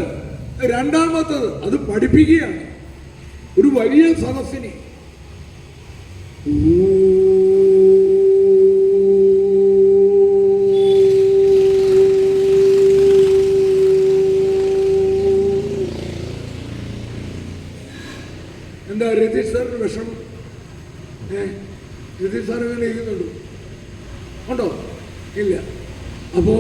[SPEAKER 1] രണ്ടാമത്തത് അത് പഠിപ്പിക്കുകയാണ് ഒരു വലിയ സദസ്സിനെ. എന്താ രതീഷ് സാറിന് വിഷമം? രതീഷ് സാർ അങ്ങനെ ഇരിക്കുന്നുണ്ടോ? ഉണ്ടോ? ഇല്ല. അപ്പോ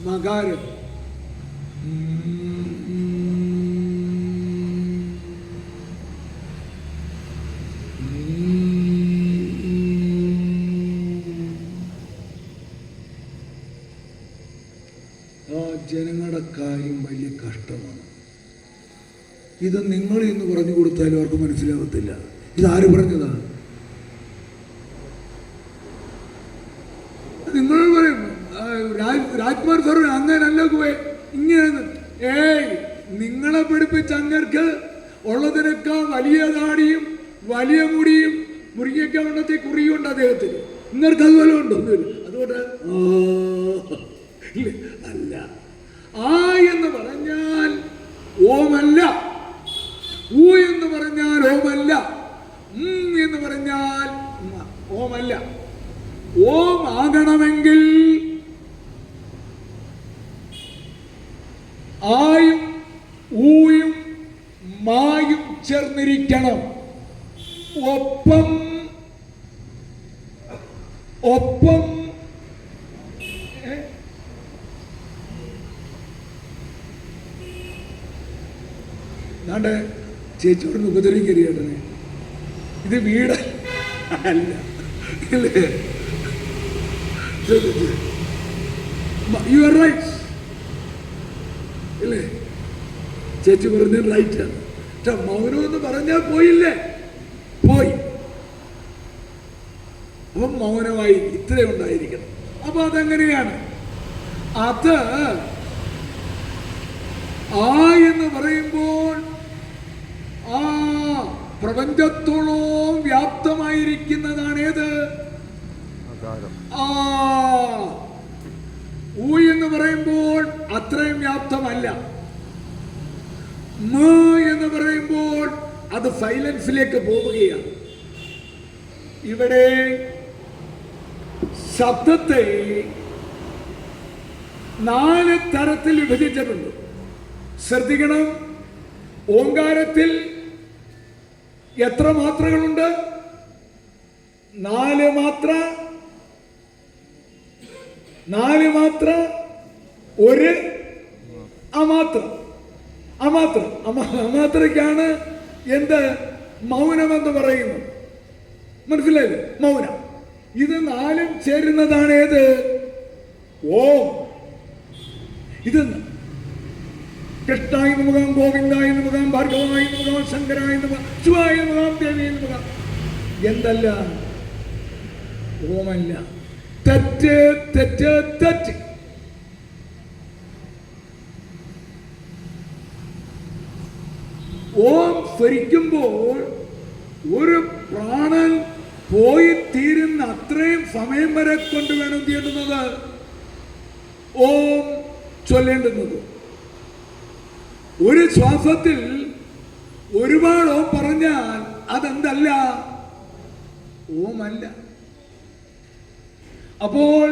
[SPEAKER 1] മകാരം ജനങ്ങളുടെ കാര്യം വലിയ കഷ്ടമാണ്. ഇത് നിങ്ങൾ ഇന്ന് പറഞ്ഞു കൊടുത്താലും അവർക്ക് മനസ്സിലാവത്തില്ല. ഇതാര് പറഞ്ഞതാ? നിങ്ങൾ പറയും രാജ്കുമാർ സാർ അങ്ങനല്ല പോയെ ഇങ്ങനെ. നിങ്ങളെ പഠിപ്പിച്ച അങ്ങർക്ക് ഉള്ളതിനേക്കാൾ വലിയ താടിയും വലിയ മുടിയും മുറിയൊക്കെ ഉണ്ടത്തെ കുറിയുണ്ട് അദ്ദേഹത്തിന്. നിങ്ങൾക്ക് അതുപോലെ ഉണ്ടൊന്നുമില്ല. അതുകൊണ്ട് അല്ല. ആ എന്ന് പറഞ്ഞാൽ ഓമല്ല, ഊ എന്ന് പറഞ്ഞാൽ ഓമല്ല, എന്ന് പറഞ്ഞാൽ ഓമല്ല. ഓം ആകണമെങ്കിൽ ആയും ഊയും മായും ചേർന്നിരിക്കണം. ഒപ്പം ഒപ്പം നാണ്ടെ ചേച്ചിയോട് ഉപദ്രവിക്കരുതേട്ടനെ. ഇത് വീട് അല്ല, യു ആർ റൈറ്റ് ഇല്ലേ? ചേച്ചി പറഞ്ഞ റൈറ്റാണ്. പക്ഷെ മൗനം എന്ന് പറഞ്ഞാൽ പോയില്ലേ? പോയി. അപ്പം മൗനമായി ഇത്ര ഉണ്ടായിരിക്കണം. അപ്പൊ അതെങ്ങനെയാണ്? അത് ആ എന്ന് പറയുമ്പോൾ ആ പ്രപഞ്ചത്തോളം വ്യാപ്തമായിരിക്കുന്നതാണ് ഏത്? ആ. ഊ എന്ന് പറയുമ്പോൾ അത്രയും വ്യാപ്തമല്ല. മ എന്ന് പറയുമ്പോൾ അത് സൈലൻസിലേക്ക് പോവുകയാണ്. ഇവിടെ ശബ്ദത്തെ 4 തരത്തിൽ വിഭജിച്ചിട്ടുണ്ട്. ശ്രദ്ധിക്കണം. ഓങ്കാരത്തിൽ എത്ര മാത്രകളുണ്ട്? 4 മാത്ര, 4 മാത്ര, ഒരു അമാത്ര. അമാത്രയ്ക്കാണ് എന്ത്? മൗനമെന്ന് പറയുന്നത്. മനസ്സിലായില്ലേ? മൗനം. ഇത് 4 ചേരുന്നതാണ് ഏത്? ഓം. ഇത് കൃഷ്ണായ നമഃ, ഗോവിന്ദായ നമഃ, ഭാർഗവായ നമഃ, ശങ്കരായ നമഃ, ശിവായ നമഃ, ദേവിയെ നമഃ. എന്തല്ല? ഓമല്ല. തെറ്റ് തെറ്റ് തെറ്റ്. ഓം സ്ഫരിക്കുമ്പോൾ ഒരു പ്രാണൻ പോയി തീരുന്ന അത്രയും സമയം വരെ കൊണ്ട് വേണം തീരുന്നത് ഓം ചൊല്ലേണ്ടുന്നത്. ഒരു ശ്വാസത്തിൽ ഒരുപാട് ഓം പറഞ്ഞാൽ അതെന്തല്ല? ഓമല്ല. അപ്പോൾ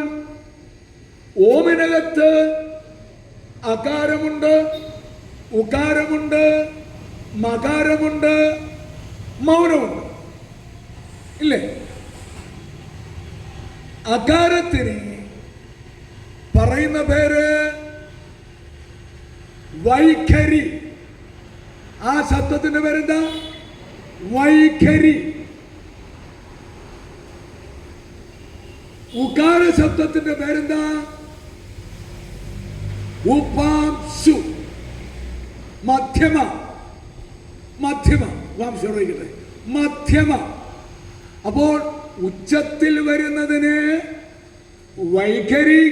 [SPEAKER 1] ഓമിനകത്ത് അകാരമുണ്ട്, ഉകാരമുണ്ട്, മകാരമുണ്ട്, മൗനമുണ്ട്. ഇല്ലേ? അകാരത്തിന് പറയുന്ന പേര് വൈഖരി. ആ ശബ്ദത്തിന്റെ പേരെന്താ? വൈഖരി. ഉകാര ശബ്ദത്തിന്റെ പേരെന്താ? ഉപാംശു. മധ്യമ. മധ്യമ. വാംശോറിക്കട്ടെ. മധ്യമ. അപ്പോൾ ഉച്ചത്തിൽ വരുന്നതിന് വൈഖരി,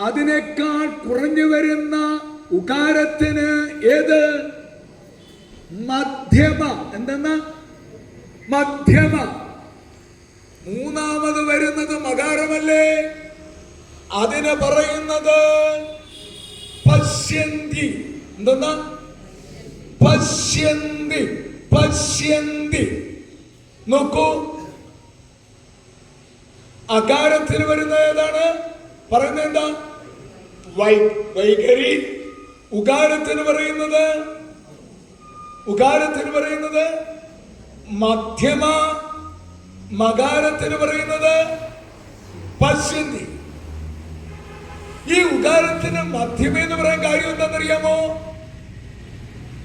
[SPEAKER 1] അതിനേക്കാൾ കുറഞ്ഞു വരുന്ന ഉകാരത്തിന് ഏത്? മധ്യമ. എന്തെന്നാ? മധ്യമ. മൂന്നാമത് വരുന്നത് മകാരമല്ലേ? അതിനെ പറയുന്നത് പശ്യന്തി. എന്തെന്നാ? പശ്യന്തി. പശ്യന്തി. നോക്കൂ, അകാരത്തിൽ വരുന്നത് ഏതാണ്? പറയുന്നത് എന്താ? വൈഖരി. ഉകാരത്തിന് പറയുന്നത് മധ്യമ. മകാരത്തിന് പറയുന്നത് പശ്യന്തി. ഈ ഉകാരത്തിന് മധ്യമ എന്ന് പറയാൻ കാര്യം എന്താണെന്നറിയാമോ?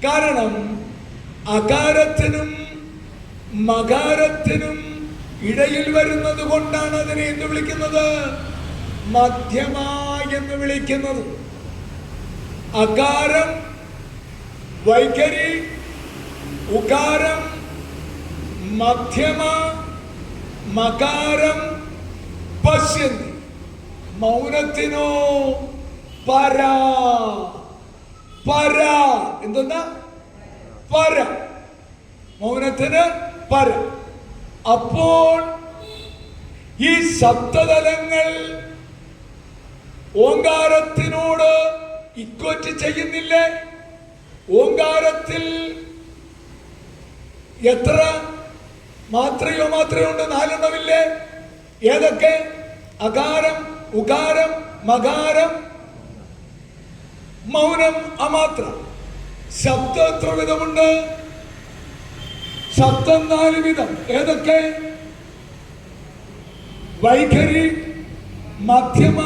[SPEAKER 1] കാരണം അകാരത്തിനും മകാരത്തിനും ഇടയിൽ വരുന്നത് കൊണ്ടാണ് അതിനെ എന്ത് വിളിക്കുന്നത്? മധ്യമ എന്ന് വിളിക്കുന്നത്. അകാരം വൈഖരി, ഉകാരം മധ്യമ, മകാരം പശ്യന്തി. മൗനത്തിനോ പര. പര. എന്തെന്നാ? പര. മൗനത്തിന് പര. അപ്പോൾ ഈ ശബ്ദതലങ്ങൾ ഓങ്കാരത്തിനോട് ഇക്വറ്റ് ചെയ്യുന്നില്ലേ? ഓങ്കാരത്തിൽ എത്ര മാത്രയോ ഉണ്ട്? 4 എണ്ണമില്ലേ? ഏതൊക്കെ? അകാരം, ഉകാരം, മകാരം, മൗനം, അമാത്ര. ശബ്ദം എത്ര വിധമുണ്ട്? ശബ്ദം 4 വിധം. ഏതൊക്കെ? വൈഖരി, മധ്യമ,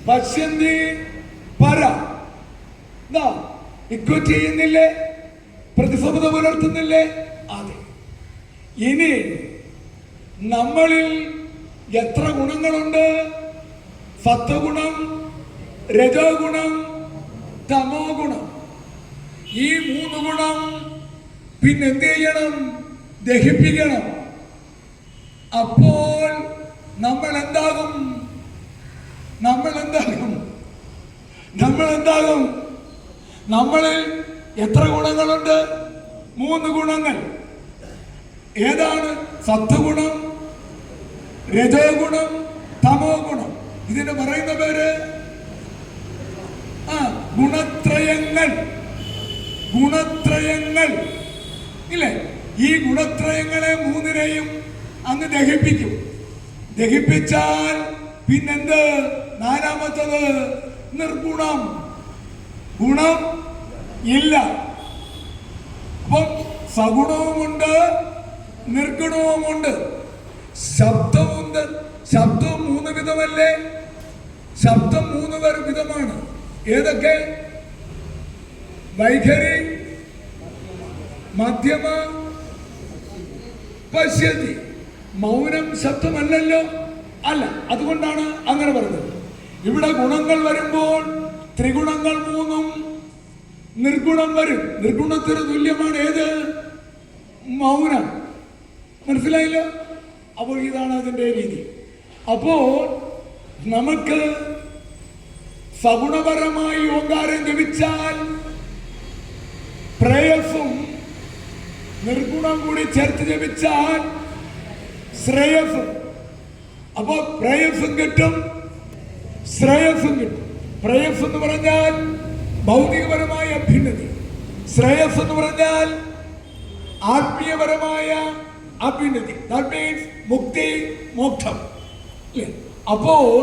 [SPEAKER 1] പശ്യന്തി, പര. ഇക്വറ്റ് ചെയ്യുന്നില്ലേ? പ്രതിസമത പുലർത്തുന്നില്ലേ? അതെ. ഇനി നമ്മളിൽ എത്ര ഗുണങ്ങളുണ്ട്? സത്വഗുണം, രജോ ഗുണം, തമോ ഗുണം. ഈ 3 ഗുണം പിന്നെന്ത് ചെയ്യണം? ദഹിപ്പിക്കണം. അപ്പോൾ നമ്മൾ എന്താകും? നമ്മളിൽ എത്ര ഗുണങ്ങളുണ്ട്? 3 ഗുണങ്ങൾ. ഏതാണ്? സത്വഗുണം, രജോ ഗുണം, തമോ ഗുണം. ഇതിന് പറയുന്ന പേര് ഗുണത്രയങ്ങൾ. ഗുണത്രയങ്ങൾ ഇല്ലേ? ഈ ഗുണത്രയങ്ങളെ 3നെയും അങ്ങ് ദഹിപ്പിക്കും. ദഹിപ്പിച്ചാൽ പിന്നെന്ത്? 4മത്തത് നിർഗുണം. ഗുണം ഇല്ല. സഗുണവുമുണ്ട്, നിർഗുണവുമുണ്ട്. ശബ്ദമുണ്ട്. ശബ്ദം 3 വിധമല്ലേ? ശബ്ദം 3 വിധമാണ്. ഏതൊക്കെ? വൈഖരി, മധ്യമ, പശ്യതി. മൗനം ശബ്ദമല്ലല്ലോ. അല്ല, അതുകൊണ്ടാണ് അങ്ങനെ പറഞ്ഞത്. ഇവിടെ ഗുണങ്ങൾ വരുമ്പോൾ ത്രിഗുണങ്ങൾ 3ഉം നിർഗുണം വരും. നിർഗുണത്തിന് തുല്യമാണ് ഏത്? മൗനം. മനസ്സിലായില്ല? അപ്പോൾ ഇതാണ് അതിൻ്റെ രീതി. അപ്പോൾ നമുക്ക് സഗുണപരമായി ഓങ്കാരം ജപിച്ചാൽ പ്രേയസും നിർഗുണം കൂടി ചേർത്ത് ജപിച്ചാൽ ശ്രേയസും. അപ്പോൾ പ്രേയസും കിട്ടും, ശ്രേയസും കിട്ടും. പ്രേയസ് എന്ന് പറഞ്ഞാൽ ഭൗതികപരമായ അഭ്യുന്നതി, ശ്രേയസ് എന്ന് പറഞ്ഞാൽ ആത്മീയപരമായ അഭ്യുന്നതി. ദാറ്റ് മീൻസ് മുക്തി, മോക്ഷം. അപ്പോൾ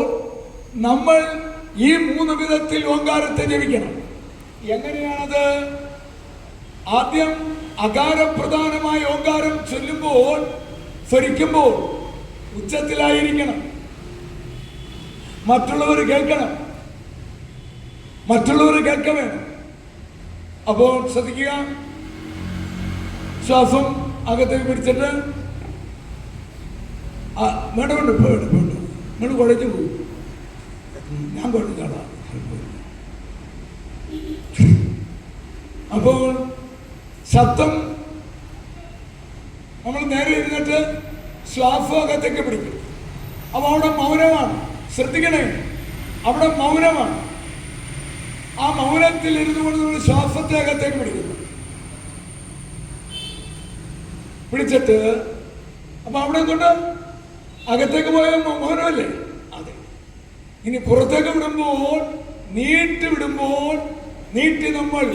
[SPEAKER 1] നമ്മൾ ഈ 3 വിധത്തിൽ ഓങ്കാരത്തെ ജപിക്കണം. എങ്ങനെയാണത്? ആദ്യം അകാരപ്രധാനമായ ഓങ്കാരം ചൊല്ലുമ്പോൾ, സ്വരിക്കുമ്പോൾ ഉച്ചത്തിലായിരിക്കണം. മറ്റുള്ളവർ കേൾക്കണം, മറ്റുള്ളവർ കേൾക്ക വേണം. അപ്പോൾ ശ്രദ്ധിക്കുക. ശ്വാസം അകത്തേക്ക് പിടിച്ചിട്ട് വേണ്ട വേണ്ട വേണ്ട വേണ്ട നിങ്ങൾ കുഴച്ചു പോകും. ഞാൻ കുഴച്ചാടാ. അപ്പോൾ ശബ്ദം നമ്മൾ നേരെ ഇരുന്നിട്ട് ശ്വാസം അകത്തേക്ക് പിടിക്കും. അപ്പൊ അവിടെ മൗനമാണ്. ശ്രദ്ധിക്കണേ, അവിടെ മൗനമാണ്. ആ മൗനത്തിൽ ഇരുന്നു കൊണ്ട് നമ്മൾ ശ്വാസത്തെ അകത്തേക്ക് പിടിക്കുന്നു. പിടിച്ചിട്ട് അപ്പൊ അവിടെ എന്തുണ്ട്? അകത്തേക്ക് പോയ മൗനമല്ലേ? അതെ. ഇനി പുറത്തേക്ക് വിടുമ്പോൾ, നീട്ടി വിടുമ്പോൾ, നീട്ടി നമ്മൾ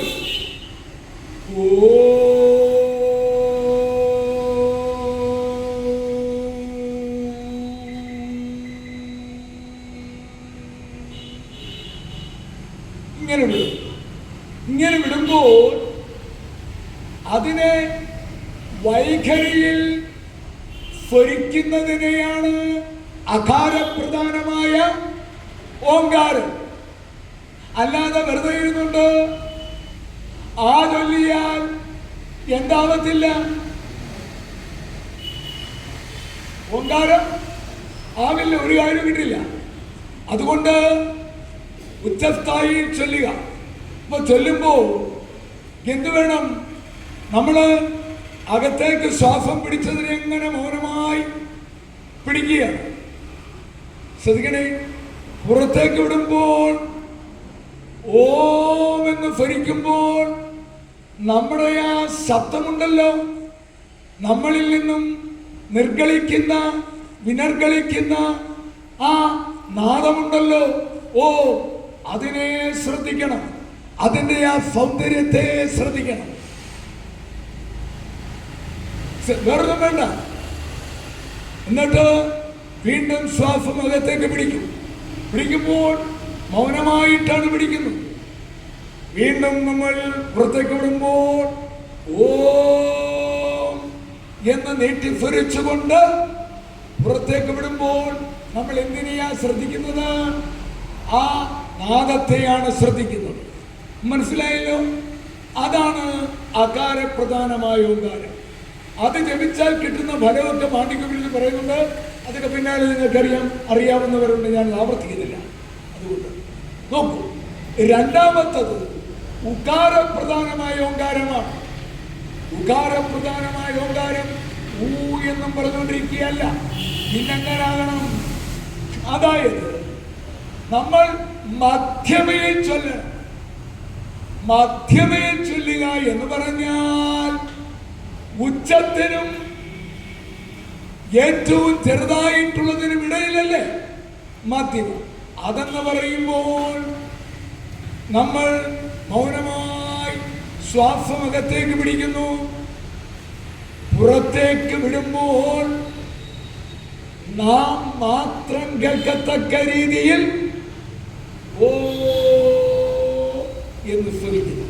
[SPEAKER 1] ഇങ്ങനെ വിടും. ഇങ്ങനെ വിടുമ്പോൾ അതിനെ വൈഖരിയിൽ സ്വരിക്കുന്നതിനെയാണ് അകാരപ്രധാനമായ ഓങ്കാരം. അല്ലാതെ വെറുതെ ഇരുന്നുണ്ട് ആ ചൊല്ലിയാൽ എന്താവത്തില്ല? ഓങ്കാരം ആവില്ല, ഒരു കാര്യം കിട്ടില്ല. അതുകൊണ്ട് ഉച്ചസ്ഥായിയിൽ ചൊല്ലുക. അപ്പൊ ചൊല്ലുമ്പോൾ എന്ത് വേണം? നമ്മള് അകത്തേക്ക് ശ്വാസം പിടിച്ചതിനെ എങ്ങനെ മൗനമായി പിടിക്കുക. ശ്രദ്ധിക്കണേ, പുറത്തേക്ക് വിടുമ്പോൾ ഓം എന്ന് സ്വരിക്കുമ്പോൾ നമ്മുടെ ആ ശബ്ദമുണ്ടല്ലോ, നമ്മളിൽ നിന്നും നിർഗളിക്കുന്ന, വിനർഗളിക്കുന്ന ആ നാദമുണ്ടല്ലോ, ഓ അതിനെ ശ്രദ്ധിക്കണം. അതിൻ്റെ ആ സൗന്ദര്യത്തെ ശ്രദ്ധിക്കണം. വെറുതെ വേണ്ട. എന്നിട്ട് വീണ്ടും ശ്വാസം അകത്തേക്ക് പിടിക്കും. പിടിക്കുമ്പോൾ മൗനമായിട്ടാണ് പിടിക്കുന്നത്. വീണ്ടും നമ്മൾ പുറത്തേക്ക് വിടുമ്പോൾ ഓം എന്ന് നീട്ടി സ്വരിച്ചുകൊണ്ട് പുറത്തേക്ക് വിടുമ്പോൾ നമ്മൾ എന്തിനെയാ ശ്രദ്ധിക്കുന്നത്? ആ നാദത്തെയാണ് ശ്രദ്ധിക്കുന്നത്. മനസ്സിലായല്ലോ? അതാണ് അകാരപ്രധാനമായ ഓങ്കാരം. അത് ജപിച്ചാൽ കിട്ടുന്ന ഫലമൊക്കെ മാണ്ഡ്യകോവിലിൽ പറയുന്നുണ്ട്. അതൊക്കെ പിന്നാലെ നിങ്ങൾക്കറിയാം, അറിയാവുന്നവരുണ്ട്, ഞാൻ ആവർത്തിക്കുന്നില്ല. അതുകൊണ്ട് നോക്കൂ, രണ്ടാമത്തത് ഉകാരപ്രധാനമായ ഓങ്കാരമാണ്. ഉകാരപ്രധാനമായ ഓങ്കാരം ഊ എന്നും പറഞ്ഞുകൊണ്ടിരിക്കുകയല്ല, പിന്നെങ്ങനാകണം? അതായത് നമ്മൾ മധ്യമയിൽ ചൊല്ലണം. മധ്യമയിൽ ചൊല്ലുക എന്ന് പറഞ്ഞാൽ ഉച്ചത്തിനും ഏറ്റവും ചെറുതായിട്ടുള്ളതിനും ഇടയിലല്ലേ മധ്യമം. അതെന്ന് പറയുമ്പോൾ നമ്മൾ മൗനമായി ശ്വാസം അകത്തേക്ക് പിടിക്കുന്നു. പുറത്തേക്ക് വിടുമ്പോൾ നാം മാത്രം കേൾക്കത്തക്ക രീതിയിൽ ഓ എന്ന് സ്വരിക്കുന്നു.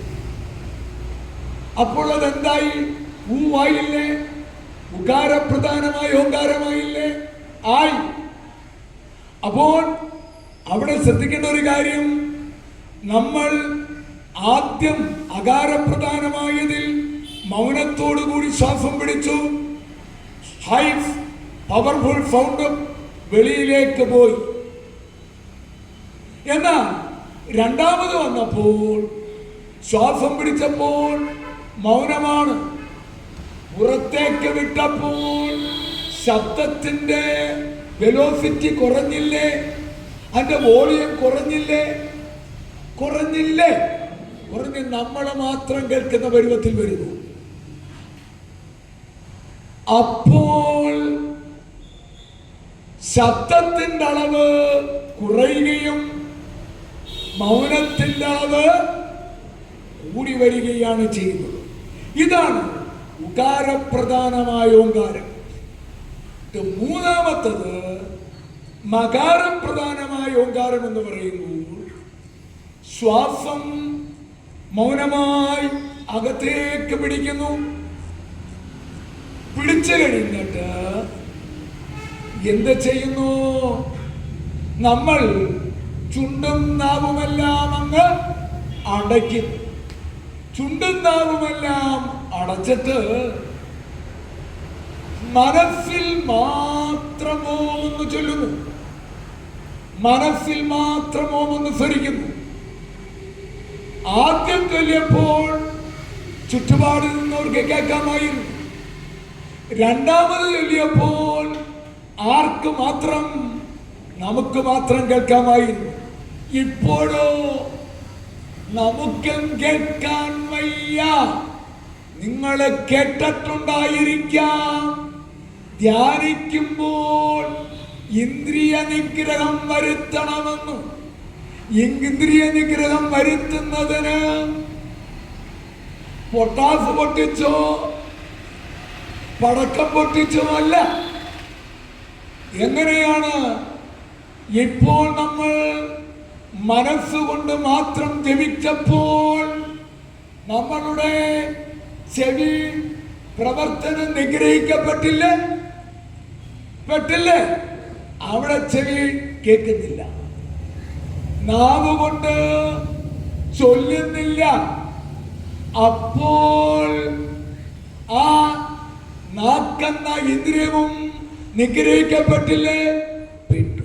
[SPEAKER 1] അപ്പോൾ അതെന്തായി? ഊവായില്ലേ? ഉകാരപ്രധാനമായ ഓങ്കാരമായില്ലേ? ആയി. അപ്പോൾ അവിടെ ശ്രദ്ധിക്കേണ്ട ഒരു കാര്യം, നമ്മൾ ആദ്യം അകാരപ്രധാനമായതിൽ മൗനത്തോടുകൂടി ശ്വാസം പിടിച്ചു, ഹൈ പവർഫുൾ സൗണ്ട് വെളിയിലേക്ക് പോയി. എന്നാൽ രണ്ടാമത് വന്നപ്പോൾ ശ്വാസം പിടിച്ചപ്പോൾ മൗനമാണ്. പുറത്തേക്ക് വിട്ടപ്പോൾ ശബ്ദത്തിന്റെ വെലോസിറ്റി കുറഞ്ഞില്ലേ? അതിന്റെ വോളിയം കുറഞ്ഞില്ലേ? കുറഞ്ഞ് നമ്മളെ മാത്രം കേൾക്കുന്ന പരുവത്തിൽ വരുന്നു. അപ്പോൾ ശബ്ദത്തിന്റെ അളവ് കുറയുകയും മൗനത്തിന്റെ അളവ് കൂടി വരികയാണ് ചെയ്യുന്നത്. ഇതാണ് ഉകാരപ്രധാനമായ ഓങ്കാരം. മൂന്നാമത്തത് മകാരപ്രധാനമായ ഓങ്കാരം എന്ന് പറയുമ്പോൾ ശ്വാസം മൗനമായി അകത്തേക്ക് പിടിക്കുന്നു. പിടിച്ചു കഴിഞ്ഞിട്ട് എന്ത് ചെയ്യുന്നു? നമ്മൾ ചുണ്ടും നാവുമെല്ലാം അങ്ങ് അടയ്ക്കുന്നു. ചുണ്ടും നാവുമെല്ലാം അടച്ചിട്ട് മനസ്സിൽ മാത്രം ഓം എന്ന് ചൊല്ലുന്നു. മനസ്സിൽ മാത്രം ഓം എന്ന് സ്വരിക്കുന്നു. ആദ്യം ചൊല്ലിയപ്പോൾ ചുറ്റുപാടിൽ നിന്നവർക്ക് കേൾക്കാമായിരുന്നു. രണ്ടാമത് ചൊല്ലിയപ്പോൾ ആർക്ക് മാത്രം? നമുക്ക് മാത്രം കേൾക്കാമായിരുന്നു. ഇപ്പോഴോ നമുക്കും കേൾക്കാൻ വയ്യ. നിങ്ങളെ കേട്ടിട്ടുണ്ടായിരിക്കാം. ധ്യാനിക്കുമ്പോൾ ഇന്ദ്രിയ നിഗ്രഹം വരുത്തണമെന്ന്. ഇന്ദ്രിയ നിഗ്രഹം വരുത്തുന്നതിന് പൊട്ടാസ് പൊട്ടിച്ചോ പടക്കം പൊട്ടിച്ചോ അല്ല. എങ്ങനെയാണ്? ഇപ്പോൾ നമ്മൾ മനസ്സുകൊണ്ട് മാത്രം ജപിച്ചപ്പോൾ നമ്മളുടെ ചെവി പ്രവർത്തനം നിഗ്രഹിക്കപ്പെട്ടില്ലേ? പെട്ടില്ലേ? അവിടെ ചെവി കേൾക്കുന്നില്ല. നാവ് കൊണ്ട് ചൊല്ലുന്നില്ല. അപ്പോൾ ആ നാക്കെന്ന ഇന്ദ്രിയവും നിഗ്രഹിക്കപ്പെട്ടില്ലേ? പെട്ടു.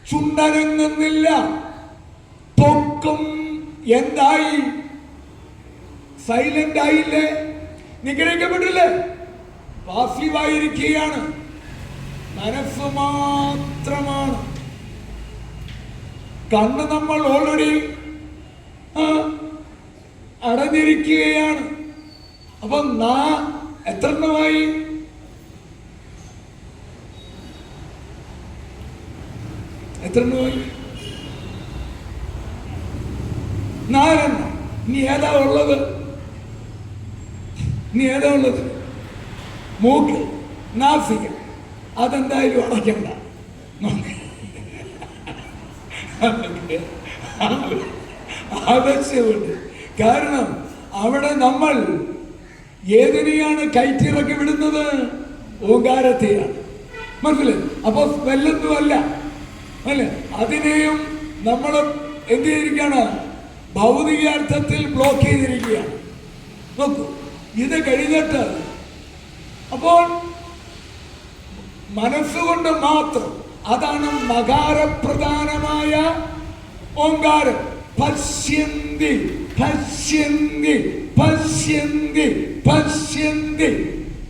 [SPEAKER 1] ചുണ്ടനങ്ങുന്നില്ല. തൊക്കും എന്തായി? സൈലന്റ് ആയില്ലേ? നിഗ്രഹിക്കപ്പെട്ടില്ലേ? പാസീവായിരിക്കുകയാണ്. മനസ്സ് മാത്രമാണ്. കണ്ണ് നമ്മൾ ഓൾറെഡി അടഞ്ഞിരിക്കുകയാണ്. അപ്പൊ എത്ര എണ്ണമായി? എത്ര എണ്ണമായി? 4 എണ്ണം. ഇനി ഏതാ ഉള്ളത്? മൂക്ക്, നാസിക. അതെന്തായാലും അടയ്ക്കണ്ട. ആവശ്യമുണ്ട്. കാരണം അവിടെ നമ്മൾ ഏതിനെയാണ് കയറ്റിറക്കി വിടുന്നത്? ഓങ്കാരത്തെയാണ്. മനസ്സിലായി? അപ്പൊ വല്ലതുമല്ല അല്ലെ? അതിനെയും നമ്മൾ എന്ത് ചെയ്തിരിക്കുകയാണ്? ഭൗതിക അർത്ഥത്തിൽ ബ്ലോക്ക് ചെയ്തിരിക്കുകയാണ്. നോക്കൂ, ഇത് കഴിഞ്ഞിട്ട് അപ്പോൾ മനസ്സുകൊണ്ട് മാത്രം, അതാണ് മകാരപ്രധാനമായ ഓങ്കാരം. പശ്യന്തി പശ്യന്തി പശ്യന്തി പശ്യന്തി.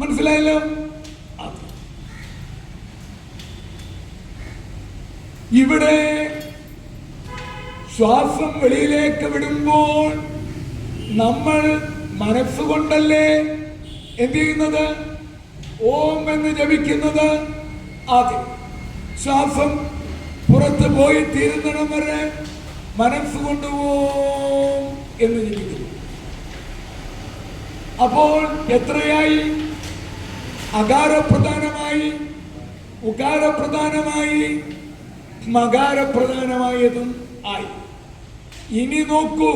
[SPEAKER 1] മനസ്സിലായല്ലോ? ഇവിടെ ശ്വാസം വെളിയിലേക്ക് വിടുമ്പോൾ നമ്മൾ മനസ്സുകൊണ്ടല്ലേ എന്ത് ചെയ്യുന്നത്? ഓം എന്ന് ജപിക്കുന്നത്. ആദ്യം ശ്വാസം പുറത്ത് പോയി തീരുന്നിടം വരെ മനസ്സുകൊണ്ട് ഓം എന്ന് ജപിക്കുന്നു. അപ്പോൾ എത്രയായി? അകാരപ്രധാനമായി, ഉകാരപ്രധാനമായി, മകാരപ്രധാനമായതും ആയി. ഇനി നോക്കൂ,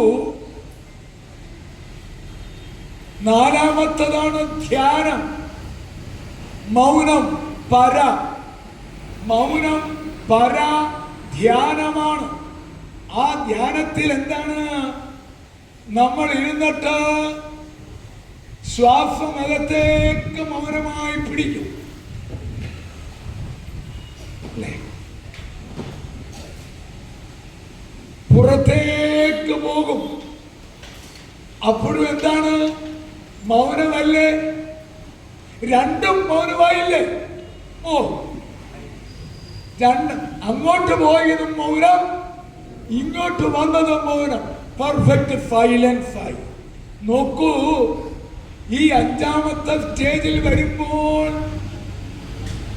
[SPEAKER 1] നാലാമത്തതാണ് ധ്യാനം. മൗനം പര ധ്യാനമാണ്. ആ ധ്യാനത്തിൽ എന്താണ്? നമ്മൾ ഇരുന്നിട്ട് ശ്വാസം അകത്തേക്ക് മൗനമായി പിടിക്കും അല്ലേ? പുറത്തേക്ക് പോകും. അപ്പോഴും എന്താണ്? മൗനമല്ലേ? രണ്ടും മൗനമായില്ലേ? രണ്ടും, അങ്ങോട്ട് പോയതും മൗനം, ഇങ്ങോട്ട് വന്നതും മൗനം. പെർഫെക്റ്റ് സൈലൻസ് ആയി. നോക്കൂ, ഈ അഞ്ചാമത്തെ സ്റ്റേജിൽ വരുമ്പോൾ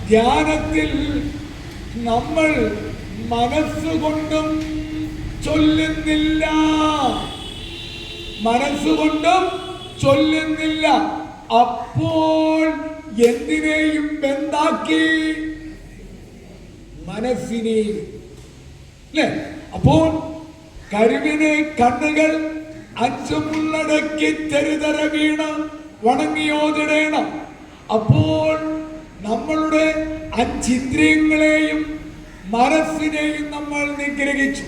[SPEAKER 1] ധ്യാനത്തിൽ നമ്മൾ മനസ്സുകൊണ്ടും ചൊല്ലുന്നില്ല, അപ്പോൾ എന്തിനേയും ബന്ധാക്കി? മനസ്സിനെയും അല്ലേ? അപ്പോൾ കരുവിനെ കണ്ണുകൾ അഞ്ചുമുള്ളടക്കി തെരുതര വീണ് വണങ്ങിയോതിടേണം. അപ്പോൾ നമ്മളുടെ അഞ്ചിന്ദ്രിയങ്ങളെയും മനസ്സിനെയും നമ്മൾ നിഗ്രഹിച്ചു.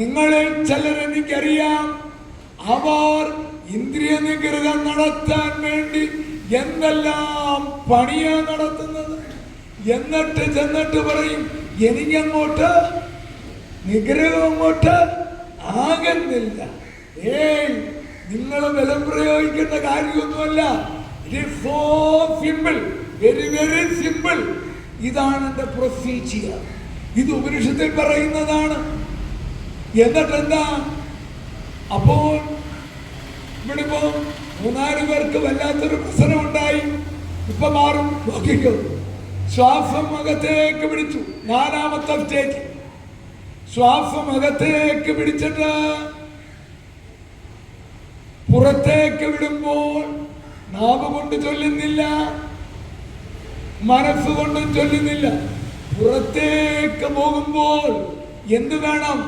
[SPEAKER 1] നിങ്ങളിൽ ചിലരെനിക്കറിയാം, അവർ ഇന്ദ്രിയ നിഗ്രഹം നടത്താൻ വേണ്ടി എന്തെല്ലാം പണിയാ നടത്തുന്നത്. എന്നിട്ട് ചെന്നിട്ട് പറയും, എനിക്കങ്ങോട്ട് നിഗ്രഹം അങ്ങോട്ട് ആകുന്നില്ല. നിങ്ങൾ ബലം പ്രയോഗിക്കേണ്ട കാര്യമൊന്നുമല്ല. It is so simple, very very simple. ഇതാണ് എന്റെ പ്രൊസീജിയർ. ഇത് ഉപനിഷത്തിൽ പറയുന്നതാണ്. എന്നിട്ട് എന്താ? അപ്പോൾ ഇവിടെ ഇപ്പോ 3-4 പേർക്ക് വല്ലാത്തൊരു പ്രശ്നം ഉണ്ടായി. ഇപ്പൊ മാറും, നോക്കിക്കോ. ശ്വാസം അകത്തേക്ക് പിടിച്ചു. 4-ാമത്തെ സ്റ്റേജ്. ശ്വാസം അകത്തേക്ക് പിടിച്ചിട്ട് പുറത്തേക്ക് വിടുമ്പോൾ നാവ് കൊണ്ട് ചൊല്ലുന്നില്ല, മനസ്സുകൊണ്ടും ചൊല്ലുന്നില്ല. പുറത്തേക്ക് പോകുമ്പോൾ എന്ത് വേണം?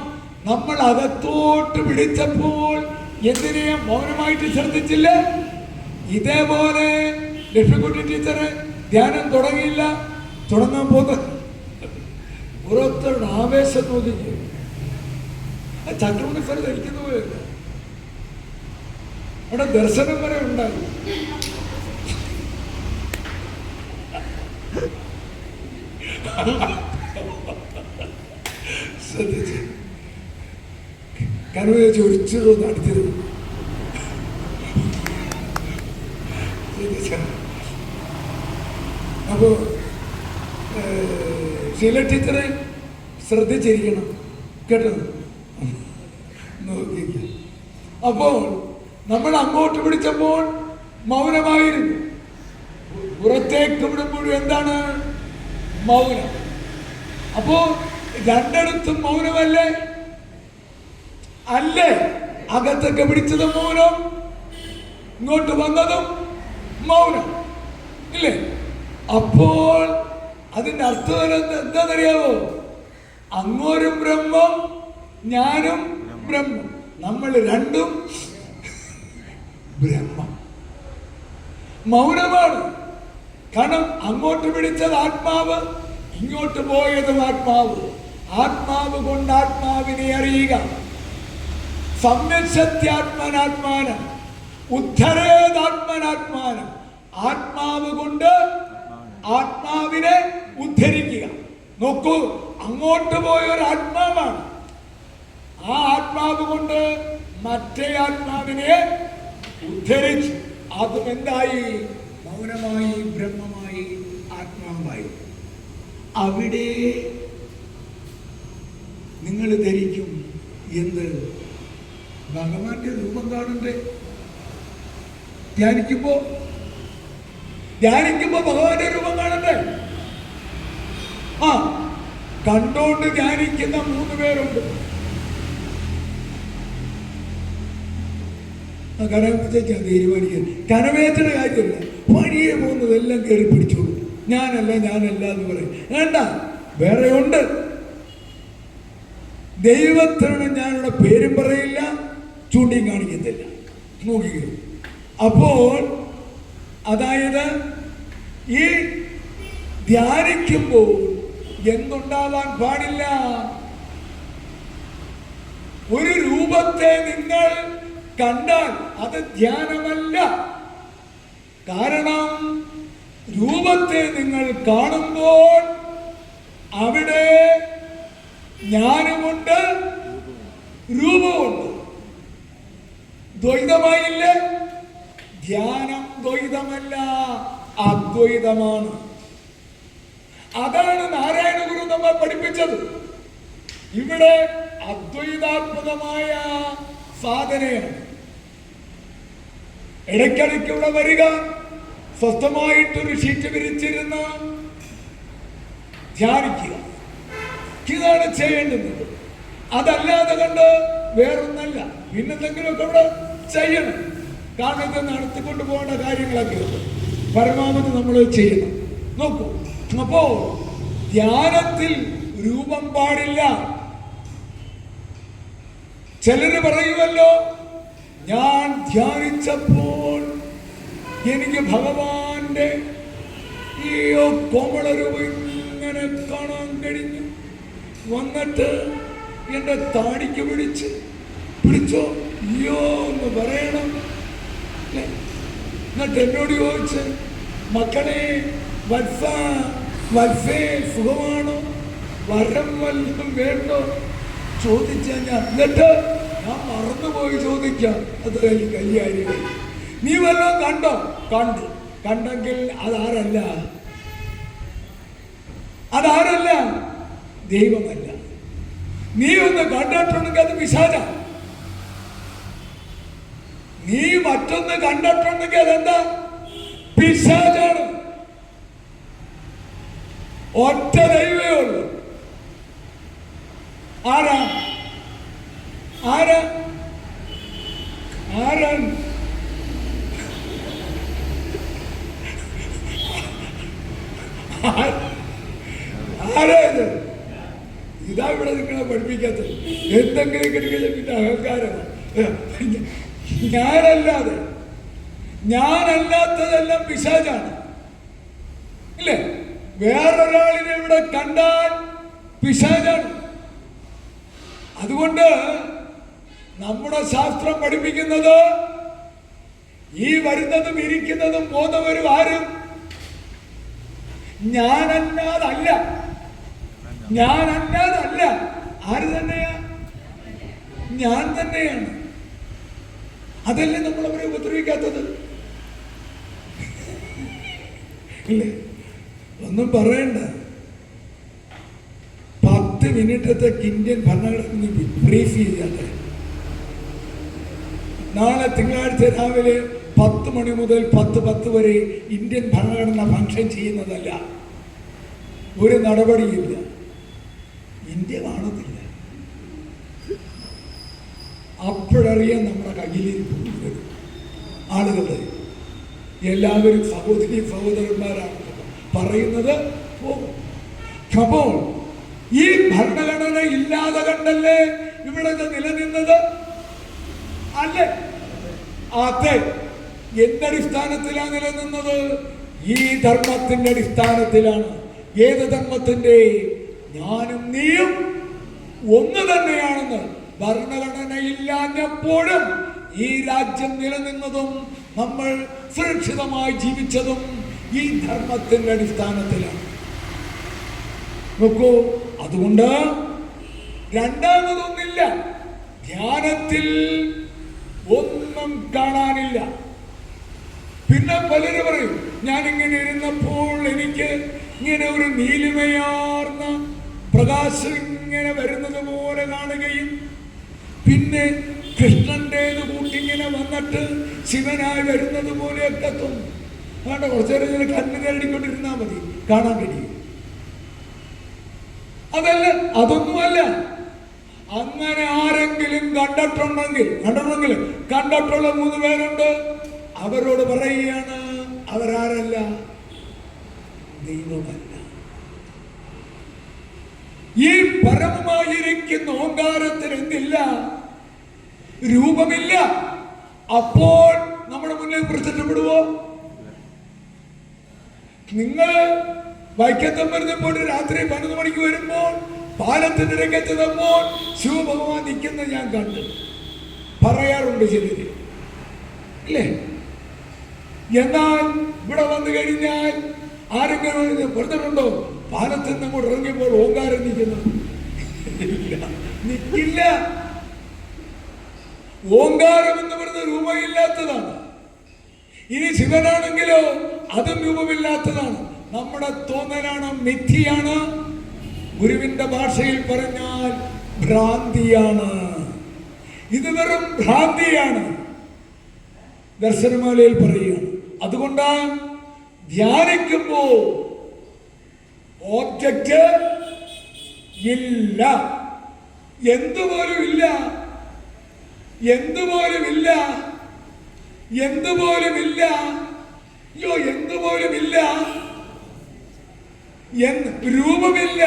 [SPEAKER 1] നമ്മൾ അകത്തോട്ട് പിടിച്ചപ്പോൾ എന്തിനെയും മൗനമായിട്ട് ശ്രദ്ധിച്ചില്ല. ഇതേപോലെ ലക്ഷ്മിക്കുട്ടി ടീച്ചറ് ധ്യാനം തുടങ്ങിയില്ല, തുടങ്ങാൻ പോകുന്ന ഓരോരുത്തരുടെ ആവേശം നോക്കി ചക്രമുണ്ടി സ്ഥലം ധരിക്കുന്ന പോലെയല്ല. അവിടെ ദർശനം വരെ ഉണ്ടായി. ശ്രദ്ധിച്ച് കനവ് ചൊരിച്ചതോ നടത്തിയത് അപ്പോ ശീല ടീച്ചറെ ശ്രദ്ധിച്ചിരിക്കണം കേട്ടോ. നോക്കിക്ക. അപ്പോൾ നമ്മൾ അങ്ങോട്ട് പിടിച്ചപ്പോൾ മൗനമായിരുന്നു, പുറത്തേക്ക് വിടുമ്പോഴും എന്താണ്? മൗനം. അപ്പോ രണ്ടിടത്തും മൗനമല്ലേ? അല്ലേ? അകത്തൊക്കെ പിടിച്ചതും മൗനം, ഇങ്ങോട്ട് വന്നതും മൗനം ഇല്ലേ? അപ്പോൾ അതിന്റെ അർത്ഥം എന്താണെന്നറിയാവോ? അങ്ങോരും ബ്രഹ്മം, ഞാനും ബ്രഹ്മം, നമ്മൾ രണ്ടും ബ്രഹ്മം. മൗനമാണ്. കാരണം അങ്ങോട്ട് പിടിച്ചത് ആത്മാവ്, ഇങ്ങോട്ട് പോയതും ആത്മാവ്. ആത്മാവ് കൊണ്ട് ആത്മാവിനെ അറിയുക. സംയശത്യാത്മനാത്മാനം ഉദ്ധരേതാത്മനാത്മാനം. ആത്മാവ് കൊണ്ട് ആത്മാവിനെ ഉദ്ധരിക്കുക. നോക്കൂ, അങ്ങോട്ട് പോയ ഒരു ആത്മാവാണ്. ആ ആത്മാവ് കൊണ്ട് മറ്റേ ആത്മാവിനെ ഉദ്ധരിച്ചു. അതും എന്തായി? മൗനമായി, ബ്രഹ്മമായി, ആത്മാവായി. അവിടെ നിങ്ങൾ ധരിക്കും എന്ത്? ഭഗവാന്റെ രൂപം കാണണ്ടേ? ധ്യാനിക്കുമ്പോ ഭഗവാന്റെ രൂപം കാണണ്ടേ? കണ്ടോണ്ട് ധ്യാനിക്കുന്ന 3 പേരുണ്ട്. കനവേച്ചാൻ തീരുമാനിക്കാൻ കനവേച്ചയുടെ കാര്യമില്ല. വഴിയെ പോകുന്നതെല്ലാം കയറി പിടിച്ചോളൂ. ഞാനല്ല എന്ന് പറയും. വേണ്ട, വേറെ ഉണ്ട്. ദൈവത്തിനോട് ഞാനിവിടെ പേരും പറയില്ല, ചൂണ്ടിയും കാണിക്കത്തില്ല. നോക്കിക്കോ. അപ്പോൾ അതായത് ഈ ധ്യാനിക്കുമ്പോൾ എന്തുണ്ടാവാൻ പാടില്ല? ഒരു രൂപത്തെ നിങ്ങൾ കണ്ടാൽ അത് ധ്യാനമല്ല. കാരണം രൂപത്തെ നിങ്ങൾ കാണുമ്പോൾ അവിടെ ജ്ഞാനമുണ്ട്, രൂപമുണ്ട്. ദ്വൈതമായില്ലേ? ധ്യാനം ദ്വൈതമല്ല, അദ്വൈതമാണ്. അതാണ് നാരായണ ഗുരു നമ്മെ പഠിപ്പിച്ചത്. ഇവിടെ അദ്വൈതാത്മകമായ സാധനയാണ്. ഇടയ്ക്കിടയ്ക്ക് ഇവിടെ വരിക, സ്വസ്ഥമായിട്ടൊരു ഷീറ്റ് വിരിച്ചിരുന്ന് ധ്യാനിക്കുക. ഇതാണ് ചെയ്യേണ്ടത്. അതല്ലാതെ കണ്ട് വേറൊന്നല്ല. പിന്നെന്തെങ്കിലുമൊക്കെ ഇവിടെ ചെയ്യണം. കാരണം ഇത് നടത്തിക്കൊണ്ട് പോകേണ്ട കാര്യങ്ങളൊക്കെ പരമാവധി നമ്മൾ ചെയ്യണം. നോക്കൂ, അപ്പോ ധ്യാനത്തിൽ രൂപം പാടില്ല. ചിലര് പറയുമല്ലോ, ഞാൻ ധ്യാനിച്ചപ്പോൾ എനിക്ക് ഭഗവാന്റെ ഈ കോമള രൂപം ഇങ്ങനെ കാണാൻ കഴിഞ്ഞു. വന്നിട്ട് എന്റെ താടിക്ക് പിടിച്ചോ അയ്യോ എന്ന് പറയണം. എന്നിട്ട് എന്നോട് ചോദിച്ച്, മക്കളെ വത്സേ സുഖമാണോ, വരം വല്ലതും വേണ്ടോ ചോദിച്ചാൽ എന്നിട്ട് ഞാൻ മറന്നുപോയി ചോദിക്കാം. അത് കല്യാണി, നീ വല്ലതും കണ്ടെങ്കിൽ അതാരല്ല, ദൈവമല്ല. നീ ഒന്ന് കണ്ടിട്ടുണ്ടെങ്കിൽ അത് പിശാചാ. നീ മറ്റൊന്ന് കണ്ടിട്ടുണ്ടെങ്കിൽ അതെന്താ? പിശാചാണ്. ഒറ്റ ദൈവമേ ഉള്ളൂ. ആരാണ്? ഇതാ ഇവിടെ നിങ്ങളെ പഠിപ്പിക്കാത്തത്. എന്തെങ്കിലും കിട്ടിയ പിന്നെ അഹങ്കാരമാണ്. ഞാനല്ലാത്തതെല്ലാം പിശാചാണ്. ഇല്ലേ? വേറൊരാളിനെ ഇവിടെ കണ്ടാൽ പിശാചാണ്. അതുകൊണ്ട് നമ്മുടെ ശാസ്ത്രം പഠിപ്പിക്കുന്നത് ഈ വരുന്നതും ഇരിക്കുന്നതും പോകുന്നവരും ആരും ഞാനല്ലാതല്ല. ആര് തന്നെയാ? ഞാൻ തന്നെയാണ്. അതല്ലേ നമ്മൾ അവരെ ഉപദ്രവിക്കാത്തത്? ഇല്ലേ? ഒന്നും പറയണ്ട. 10 മിനിറ്റത്തേക്ക് ഇന്ത്യൻ ഭരണഘടന ബ്രീഫ് ചെയ്യാതെ നാളെ തിങ്കളാഴ്ച രാവിലെ 10 മണി മുതൽ 10:10 വരെ ഇന്ത്യൻ ഭരണഘടന ഫംഗ്ഷൻ ചെയ്യുന്നതല്ല. ഒരു നടപടിയില്ല. ഇന്ത്യ കാണത്തില്ല. അപ്പോഴറിയാൻ നമ്മുടെ കയ്യിലിരിപ്പ് ആളുകളുടെ എല്ലാവരും സഹോദരന്മാരാണ് പറയുന്നത്. അപ്പോൾ ഈ ഭരണഘടന ഇല്ലാതെ കണ്ടല്ലേ ഇവിടെ നിലനിന്നത്? അല്ലേ? അതെ. എന്തടിസ്ഥാനത്തിലാണ് നിലനിന്നത്? ഈ ധർമ്മത്തിന്റെ അടിസ്ഥാനത്തിലാണ്. ഏത് ധർമ്മത്തിന്റെ? ഞാനും നീയും ഒന്ന് തന്നെയാണെന്ന് ഭരണഘടനയില്ലാഞ്ഞപ്പോഴും ഈ രാജ്യം നിലനിന്നതും നമ്മൾ സുരക്ഷിതമായി ജീവിച്ചതും ഈ ധർമ്മത്തിന്റെ അടിസ്ഥാനത്തിലാണ്. നോക്കൂ, അതുകൊണ്ട് രണ്ടാമതൊന്നില്ല. ധ്യാനത്തിൽ ഒന്നും കാണാനില്ല. പിന്നെ പലരും പറയും, ഞാനിങ്ങനെ ഇരുന്നപ്പോൾ എനിക്ക് ഇങ്ങനെ ഒരു നീലിമയാർന്ന പ്രകാശം ഇങ്ങനെ വരുന്നത് പോലെ കാണുകയും പിന്നെ കൃഷ്ണന്റേത് കൂട്ടിങ്ങനെ വന്നിട്ട് ശിവനായി വരുന്നത് പോലെയൊക്കെ തോന്നും. അതുകൊണ്ട് കുറച്ചേരം ഇങ്ങനെ കണ്ണ് കരടിക്കൊണ്ടിരുന്നാൽ മതി, കാണാൻ കഴിയും. അതല്ല, അതൊന്നുമല്ല. അങ്ങനെ ആരെങ്കിലും കണ്ടിട്ടുള്ള 3 പേരുണ്ട്. അവരോട് പറയുകയാണ്, അവരാരല്ല? ദൈവമല്ല. ഈ പരമമായിരിക്കുന്ന ഓങ്കാരത്തിന് എന്തില്ല? രൂപമില്ല. അപ്പോൾ നമ്മുടെ മുന്നിൽ മുന്നിൽ പ്രത്യക്ഷപ്പെടുവോ? നിങ്ങള് വൈക്കത്തം വരുമ്പോൾ രാത്രി 11 മണിക്ക് വരുമ്പോൾ പാലത്തിന്റെ രംഗത്തെത്തുമ്പോൾ ശിവഭഗവാൻ നിൽക്കുന്നത് ഞാൻ കണ്ടു. പറയാറുണ്ട് ചിലര്, ഇല്ലേ? എന്നാൽ ഇവിടെ വന്നു കഴിഞ്ഞാൽ ആരെങ്കിലും പറഞ്ഞിട്ടുണ്ടോ പാലത്തിൽ നിന്ന് അങ്ങോട്ട് ഇറങ്ങിയപ്പോൾ ഓങ്കാരം നിൽക്കുന്നത്? നിൽക്കില്ല. ഓങ്കാരം എന്ന് പറയുന്ന രൂപമില്ലാത്തതാണ്. ഇനി ശിവനാണെങ്കിലോ അതും രൂപമില്ലാത്തതാണ്. നമ്മുടെ തോന്നലാണ്, മിഥ്യയാണ്. ഗുരുവിന്റെ ഭാഷയിൽ പറഞ്ഞാൽ ഭ്രാന്തിയാണ്. ഇത് വെറും ഭ്രാന്തിയാണ്. ദർശനമാലയിൽ പറയുകയാണ്. അതുകൊണ്ട് ധ്യാനിക്കുമ്പോ ഓബ്ജക്റ്റ് ഇല്ല, എന്തുപോലും ഇല്ല, എന്തുപോലും ഇല്ല, എന്തുപോലും ഇല്ല. അയ്യോ, എന്തുപോലും ഇല്ല, രൂപമില്ല,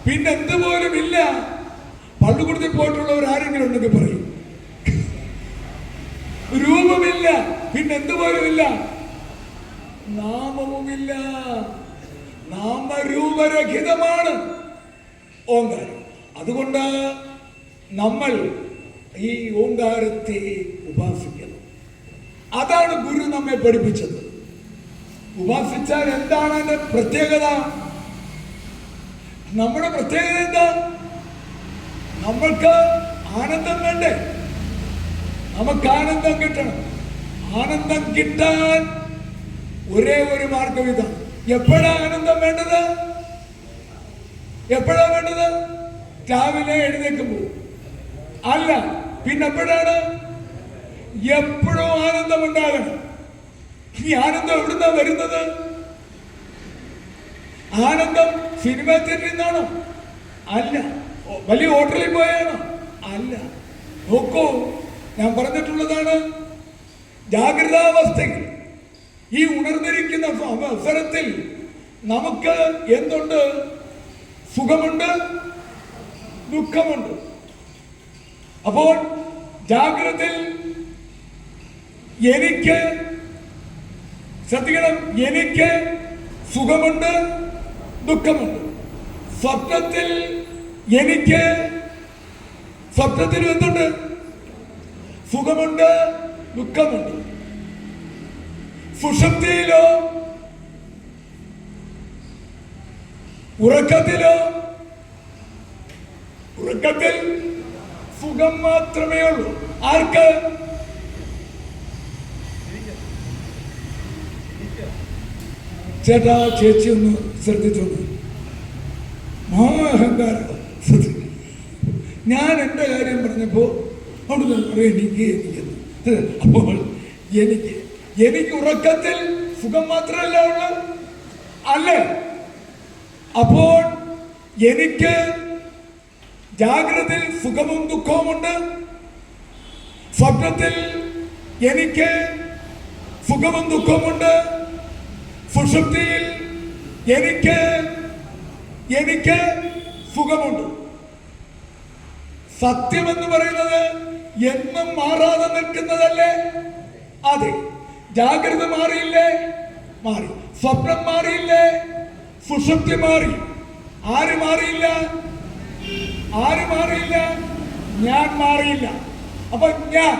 [SPEAKER 1] പിന്നെന്തുപോലും ഇല്ല. പള്ളിക്കൂടത്തിൽ പോയിട്ടുള്ളവർ ആരെങ്കിലും ഉണ്ടെങ്കിൽ പറയും. രൂപമില്ല, പിന്നെന്തുപോലും ഇല്ല, നാമവുമില്ല. നാമരൂപരഹിതമാണ് ഓങ്കാരം. അതുകൊണ്ട് നമ്മൾ ഈ ഓങ്കാരത്തെ ഉപാസിക്കണം. അതാണ് ഗുരു നമ്മെ പഠിപ്പിച്ചത്. ഉപാസിച്ചാൽ എന്താണ് അതിന്റെ പ്രത്യേകത? നമ്മുടെ പ്രത്യേകത എന്താ? നമ്മൾക്ക് ആനന്ദം വേണ്ടേ? നമുക്ക് ആനന്ദം കിട്ടണം. ആനന്ദം കിട്ടാൻ ഒരേ ഒരു മാർഗം ഇതാണ്. എപ്പോഴാ ആനന്ദം വേണ്ടത്? എപ്പോഴാ വേണ്ടത്? രാവിലെ എഴുന്നേൽക്കുമ്പോൾ അല്ല, പിന്നെപ്പോഴാണ്? എപ്പോഴും ആനന്ദം ഉണ്ടാകണം. ഈ ആനന്ദം എവിടുന്നാ വരുന്നത്? ആനന്ദം സിനിമ തിയേറ്ററിൽ നിന്നാണോ? അല്ല. വലിയ ഹോട്ടലിൽ പോയാണോ? അല്ല. നോക്കൂ, ഞാൻ പറഞ്ഞിട്ടുള്ളതാണ്, ജാഗ്രതാവസ്ഥയിൽ ഈ ഉണർന്നിരിക്കുന്ന അവസരത്തിൽ നമുക്ക് എന്തുണ്ട്? സുഖമുണ്ട്, ദുഃഖമുണ്ട്. അപ്പോൾ ജാഗ്രതയിൽ എനിക്ക് ശ്രദ്ധിക്കണം, എനിക്ക് സുഖമുണ്ട്, ദുഃഖമുണ്ട്. സ്വപ്നത്തിൽ എനിക്ക്, സ്വപ്നത്തിൽ എന്തുണ്ട്? സുഖമുണ്ട്, ദുഃഖമുണ്ട്. സുഷുപ്തിയിലോ ഉറക്കത്തിലോ? ഉറക്കത്തിൽ സുഖം മാത്രമേ ഉള്ളൂ. ആർക്ക്? ചേട്ടാ, ചേച്ചി ഒന്ന് ശ്രദ്ധിച്ചോളൂ. അഹങ്കാരം. ഞാൻ എൻ്റെ കാര്യം പറഞ്ഞപ്പോ അവിടെ പറയും എനിക്ക് അപ്പോൾ എനിക്ക് ഉറക്കത്തിൽ സുഖം മാത്രമല്ല ഉള്ളു, അല്ലേ? അപ്പോൾ എനിക്ക് ജാഗ്രതയിൽ സുഖവും ദുഃഖവുമുണ്ട്. സ്വപ്നത്തിൽ എനിക്ക് സുഖവും ദുഃഖവുമുണ്ട്. സുഷുപ്തിയിൽ എനിക്ക് സുഖമുണ്ട്. സത്യമെന്ന് പറയുന്നത് എന്നും മാറാതെ നിൽക്കുന്നതല്ലേ? അതെ. ജാഗ്രത മാറിയില്ലേ? മാറി. സ്വപ്നം മാറിയില്ലേ? സുഷുപ്തി മാറി. ആര് മാറിയില്ല? ആര് മാറിയില്ല? ഞാൻ മാറിയില്ല. അപ്പൊ ഞാൻ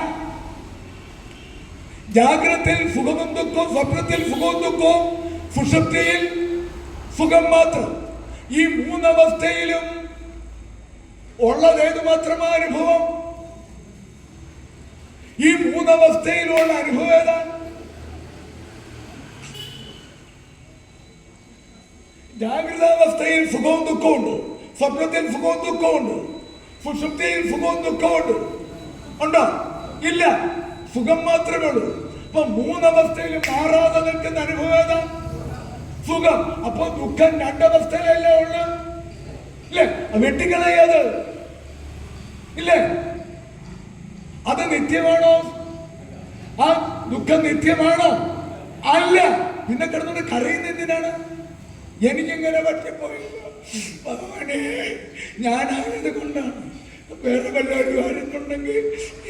[SPEAKER 1] ജാഗ്രതയിൽ സുഖവും ദുഃഖവും, സ്വപ്നത്തിൽ സുഖവും ദുഃഖവും, സുഷുപ്തിയിൽ സുഖം മാത്രം. ഈ മൂന്നവസ്ഥയിലും ഉള്ളത് ഏത് മാത്രമാ അനുഭവം? ഈ മൂന്നവസ്ഥയിലുള്ള അനുഭവം ഏതാ? ജാഗ്രതാവസ്ഥയിൽ സുഖവും ദുഃഖമുണ്ട്, സ്വപ്നത്തിൽ സുഖവും ദുഃഖമുണ്ട്, സുഷുപ്തിയിൽ സുഖവും ദുഃഖമുണ്ട്. ഉണ്ടോ? ഇല്ല. സുഖം മാത്രമേ ഉള്ളൂ. അപ്പൊ മൂന്നവസ്ഥയിലും മാറാതെ നിൽക്കുന്ന അനുഭവം ഏതാ? സുഖം. അപ്പൊ ദുഃഖം രണ്ടവസ്ഥയിലല്ലേ ഉള്ളു, ഇല്ലേ? വെട്ടിക്കളയത് ഇല്ലേ? അത് നിത്യമാണോ? ആ ദുഃഖം നിത്യമാണോ? അല്ല. പിന്നെ കിടന്നുകൊണ്ട് കരയുന്ന എന്തിനാണ്? എനിക്കിങ്ങനെ പറ്റിപ്പോയില്ല ഭഗവാനെ, ഞാനായത് കൊണ്ടാണ്. വേറെ വല്ലവരും ആയിരുന്നുണ്ടെങ്കിൽ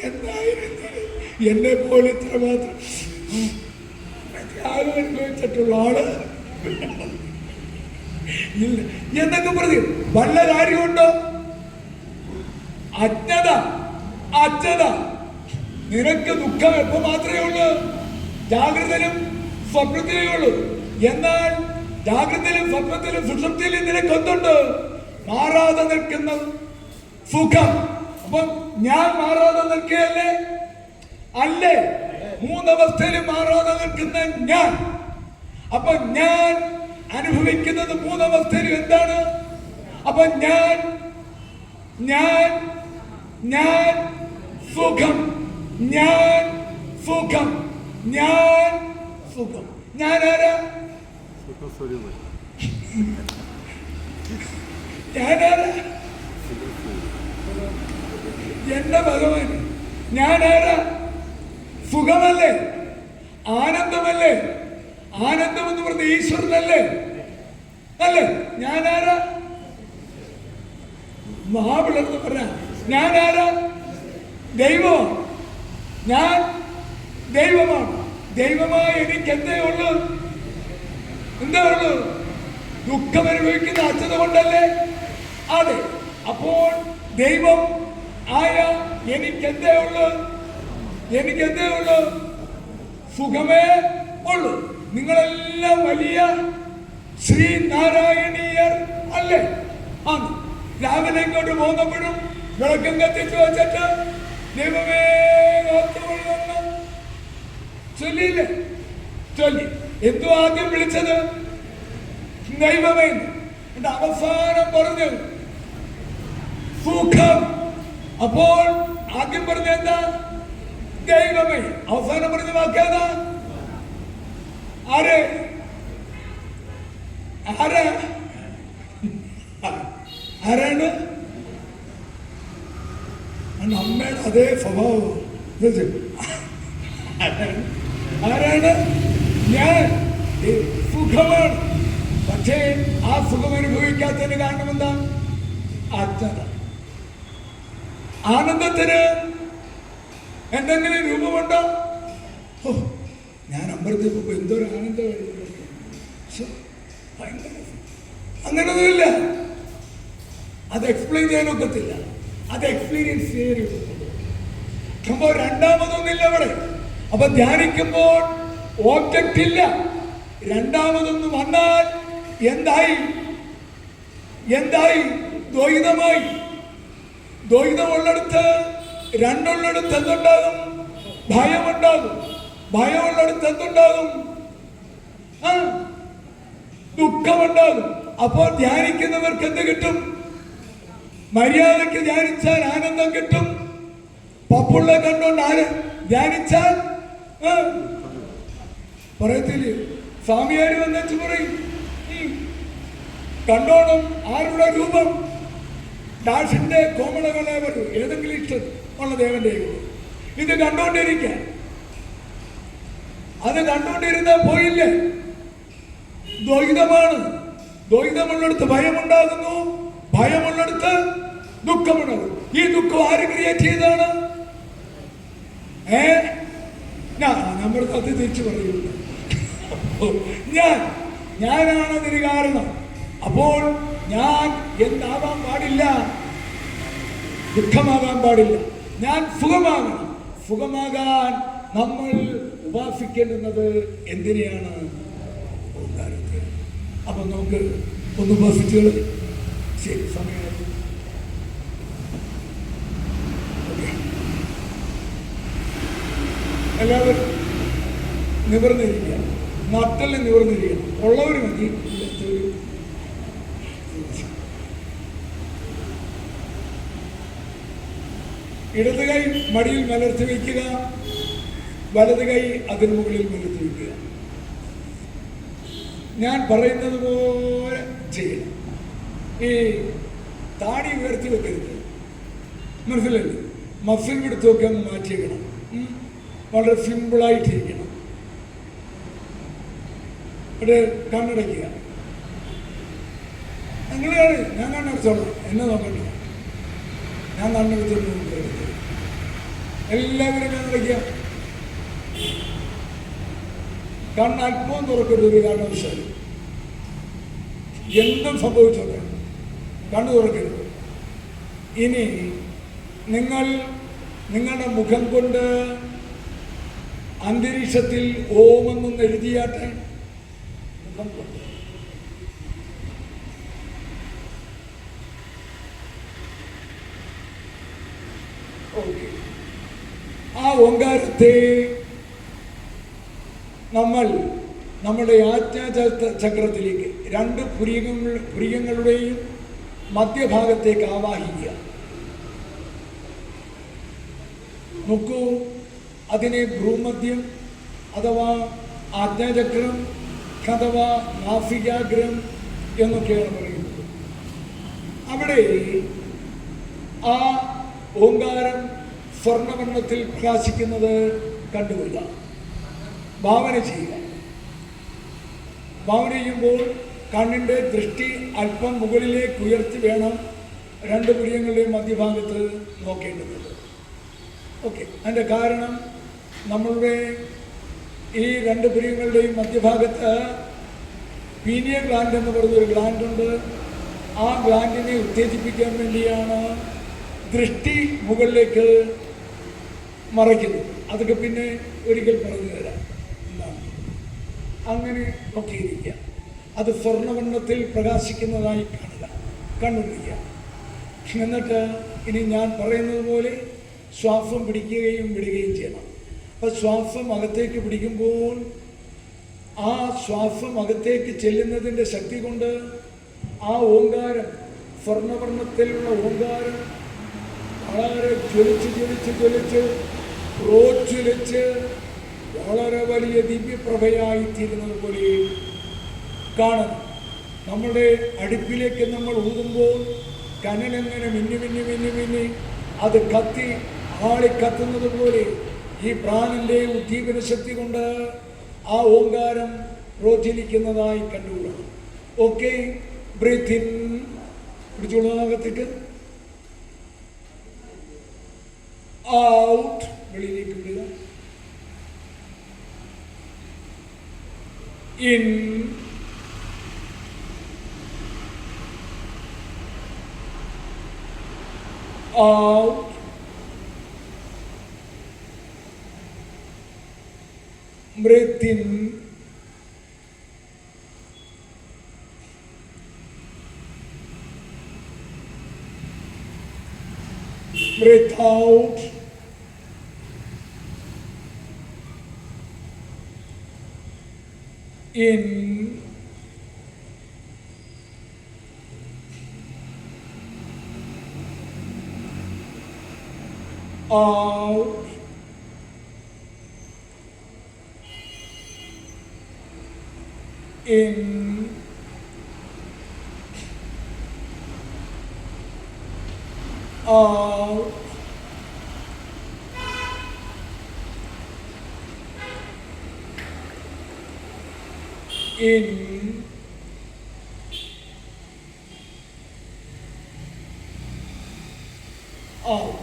[SPEAKER 1] എന്തായിരുന്നു? എന്നെ പോലെ ഇത്ര മാത്രം ത്യാഗം അനുഭവിച്ചിട്ടുള്ള ആള് ഇല്ല എന്നൊക്കെ പറഞ്ഞു. വല്ല കാര്യമുണ്ടോ? അജ്ഞത അജ്ഞത. നിനക്ക് ദുഃഖം എപ്പോ മാത്രമേ ഉള്ളൂ? ജാഗ്രതയിലും സ്വപ്നത്തിലേ ഉള്ളൂ. എന്നാൽ ജാഗ്രതയിലും സ്വപ്നത്തിലും സുഷുപ്തിയിലും നിനക്ക് എന്തുണ്ട്? മാറാതെ നിൽക്കുന്ന സുഖം. അപ്പൊ ഞാൻ മാറാതെ നിൽക്കുകയല്ലേ? അല്ലേ? മൂന്നവസ്ഥയിലും മാറാതെ നിൽക്കുന്ന ഞാൻ. അപ്പൊ ഞാൻ അനുഭവിക്കുന്നത് മൂന്നവസ്ഥയിലും എന്താണ്? അപ്പൊ ഞാൻ ഞാൻ ഞാൻ സുഖം, ഞാൻ സുഖം, ഞാൻ സുഖം. ഞാൻ ആരാ? ഞാനാരാ? എന്റെ ഭഗവാൻ, ഞാനാരാ? സുഖമല്ലേ? ആനന്ദമല്ലേ? ആനന്ദം എന്ന് പറഞ്ഞ ഈശ്വരനല്ലേ? അല്ലേ? ഞാനാരാ? മഹാപിളർന്ന് പറഞ്ഞ ഞാനാരാ? ദൈവമാണ്. ഞാൻ ദൈവമാണ്. ദൈവമായ എനിക്ക് എന്തേ ഉള്ളൂ? എന്താ ഉള്ളൂ? ദുഃഖം അനുഭവിക്കുന്ന അച്ഛത കൊണ്ടല്ലേ? അതെ. അപ്പോൾ ദൈവം ആയ എനിക്ക് എന്തേ ഉള്ളൂ? എനിക്ക് എന്തേ ഉള്ളൂ? സുഖമേ ഉള്ളൂ. നിങ്ങളെല്ലാം വലിയ ശ്രീനാരായണീയർ അല്ലേ? ആണ്. രാവിലെ ഇങ്ങോട്ട് പോകുമ്പോഴും വിളക്കം കത്തിച്ചു വെച്ചിട്ട് ദൈവമേ കാത്തുകൊള്ളണം ചൊല്ലിയില്ലേ? ചൊല്ലി. എന്തോ ആദ്യം വിളിച്ചത്? ദൈവമേ. എന്റെ അവസാനം പറഞ്ഞു സുഖം. അപ്പോൾ ആദ്യം പറഞ്ഞ എന്താ? ദൈവമേ. അവസാനം പറഞ്ഞ വാക്കേതാ? ആര്? ആരാ? ആരാണ്? അമ്മയുടെ അതേ സ്വഭാവം. ആരാണ്? ഞാൻ. സുഖമാണ്. പക്ഷേ ആ സുഖം അനുഭവിക്കാത്തതിന് കാരണം എന്താ? അജ്ഞത. ആനന്ദത്തിന് എന്തെങ്കിലും രൂപമുണ്ടോ? ഞാൻ അമ്പലത്തിൽ പോകുമ്പോൾ എന്തൊരു ആനന്ദമായിരുന്നു. അങ്ങനൊന്നുമില്ല. അത് എക്സ്പ്ലെയിൻ ചെയ്യാനൊക്കത്തില്ല. അത് എക്സ്പീരിയൻസ് ചെയ്യാൻ. അപ്പോൾ രണ്ടാമതൊന്നില്ല അവിടെ. അപ്പൊ ധ്യാനിക്കുമ്പോൾ ഓബ്ജക്റ്റ് ഇല്ല. രണ്ടാമതൊന്ന് വന്നാൽ എന്തായി? എന്തായി? ദ്വൈതമായി. ദ്വൈതമുള്ളിടത്ത് രണ്ടുള്ളിടത്ത് എന്തുണ്ടാകും? ഭയമുണ്ടാകും. ഭയമുള്ളിടത്ത് എന്തുണ്ടാകും? ദുഃഖമുണ്ടാകും. അപ്പോൾ ധ്യാനിക്കുന്നവർക്ക് എന്ത് കിട്ടും? മര്യാദയ്ക്ക് ധ്യാനിച്ചാൽ ആനന്ദം കിട്ടും. പപ്പുള്ള കണ്ടോണ്ട് ആര് ധ്യാനിച്ചാൽ പറയത്തില്ലേ? സ്വാമിയാര് വന്നു പറയും കണ്ടോണം ആരുടെ രൂപം? ഡാഷിന്റെ കോമളകളേവർ ഏതെങ്കിലും ഇഷ്ടം ഉള്ള ദേവന്റെ ഇത് കണ്ടോണ്ടിരിക്കാൻ. അത് കണ്ടോണ്ടിരുന്ന പോയില്ലേ? ദ്വൈതമാണ്. ദ്വൈതമുള്ളിടത്ത് ഭയമുണ്ടാകുന്നു. ഭയമുള്ളിടത്ത് ദുഃഖമുണ്ടാകും. ഈ ദുഃഖം ആര് ക്രിയേറ്റ് ചെയ്താണ്? നമ്മൾ അത് തിരിച്ചു പറയുന്നു. ഞാനാണ് അതിന് കാരണം. അപ്പോൾ ഞാൻ എന്താവാൻ പാടില്ല? ദുഃഖമാകാൻ പാടില്ല. ഞാൻ സുഖമാകണം. സുഖമാകാൻ നമ്മൾ ഉപാസിക്കേണ്ടുന്നത് എന്തിനെയാണ്? ഓങ്കാരത്തെ. അപ്പൊ നമുക്ക് ഒന്ന് ഉപാസിച്ചുകൾ. ശരി, സമയം എല്ലാവരും നിവർന്നിരിക്കുക. നട്ടല് നിവർന്നിരിക്കണം. ഉള്ളവർ മതി. ഇടത് കൈ മടിയിൽ മലർത്തി വയ്ക്കുക. വലത് കൈ അതിന് മുകളിൽ മലർത്തി വയ്ക്കുക. ഞാൻ പറയുന്നത് പോലെ ചെയ്യണം. ഈ താടി ഉയർത്തി വെക്കരുത്. മനസ്സിലല്ലേ? മസിൽ പിടുത്തൊക്കെ ഒന്ന് മാറ്റിയേക്കണം. വളരെ സിമ്പിളായിട്ടിരിക്കണം. ഇവിടെ കണ്ണടയ്ക്കുക. നിങ്ങളാണ്. ഞാൻ കണ്ണടച്ചോളാം. എന്നെ നോക്കണ്ട. ഞാൻ കണ്ണെടുത്തൊന്നും എല്ലാവരും കണ്ണടയ്ക്കുക. കണ്ണ് അല്പവും തുറക്കരുത്. ഒരു കാരണവശാലും എന്തും സംഭവിച്ചോട്ടെ കണ്ണു തുറക്കരുത്. ഇനി നിങ്ങൾ നിങ്ങളുടെ മുഖം കൊണ്ട് അന്തരീക്ഷത്തിൽ ഓമെന്നൊന്ന് എഴുതിയാട്ടെ. മുഖം കൊണ്ട് ഓക്കെ. ആ ഓങ്കാരത്തെ നമ്മൾ നമ്മുടെ ആജ്ഞാചക്രത്തിലേക്ക് രണ്ട് പുരികങ്ങളുടെയും മധ്യഭാഗത്തേക്ക് ആവാഹിക്കുക. നോക്കൂ, അതിനെ ഭ്രൂമധ്യം അഥവാ ആജ്ഞാചക്രം അഥവാ നാസികാഗ്രം എന്നൊക്കെയാണ് പറയുന്നത്. അവിടെ ആ ഓങ്കാരം സ്വർണ്ണവർണ്ണത്തിൽ പ്രകാശിക്കുന്നത് കണ്ടുകൊള്ളുക. ഭാവന ചെയ്യുക. ഭാവന ചെയ്യുമ്പോൾ കണ്ണിൻ്റെ ദൃഷ്ടി അല്പം മുകളിലേക്ക് ഉയർത്തി വേണം രണ്ട് പുരികങ്ങളുടെയും മധ്യഭാഗത്ത് നോക്കേണ്ടത്. ഓക്കെ. അതിൻ്റെ കാരണം നമ്മളുടെ ഈ രണ്ട് പുരികങ്ങളുടെയും മധ്യഭാഗത്ത് പീനിയൽ ഗ്ലാൻഡ് എന്ന് പറയുന്നൊരു ഗ്ലാൻഡുണ്ട്. ആ ഗ്ലാൻഡിനെ ഉത്തേജിപ്പിക്കാൻ വേണ്ടിയാണ് ദൃഷ്ടി മുകളിലേക്ക് മറയ്ക്കുന്നത്. അതൊക്കെ പിന്നെ ഒരിക്കൽ പറഞ്ഞു തരാം. എന്താണ് അങ്ങനെ നോക്കിയിരിക്കുക. അത് സ്വർണ്ണവർണ്ണത്തിൽ പ്രകാശിക്കുന്നതായി കാണുക, കണ്ടുപിടിക്കുക. എന്നിട്ട് ഇനി ഞാൻ പറയുന്നത് പോലെ ശ്വാസം പിടിക്കുകയും വിടുകയും ചെയ്യണം. അപ്പം ശ്വാസം അകത്തേക്ക് പിടിക്കുമ്പോൾ ആ ശ്വാസം അകത്തേക്ക് ചെല്ലുന്നതിൻ്റെ ശക്തി കൊണ്ട് ആ ഓങ്കാരം, സ്വർണ്ണവർണ്ണത്തിലുള്ള ഓങ്കാരം വളരെ ജ്വലിച്ച് പ്രോജ്വലിച്ച് വളരെ വലിയ ദിവ്യപ്രഭയായിത്തീരുന്നത് പോലെ കാണണം. നമ്മുടെ അടുപ്പിലേക്ക് നമ്മൾ ഊതുമ്പോൾ കനലെങ്ങനെ മിന്നി അത് കത്തി ആളിക്കത്തുന്നത് പോലെ ഈ പ്രാണന്റെ ഉദ്ദീപന ശക്തി കൊണ്ട് ആ ഓങ്കാരം പ്രോജ്വലിക്കുന്നതായി കണ്ടുകൊള്ളണം. ഓക്കെ. ബ്രീത്ത് ഇൻ, പിടിച്ചോളൂ അകത്തേക്ക്. ഔട്ട്, വെളിയിലേക്ക് വിടുക. In, out, breath in, breath out, in, out, in, out, in, out.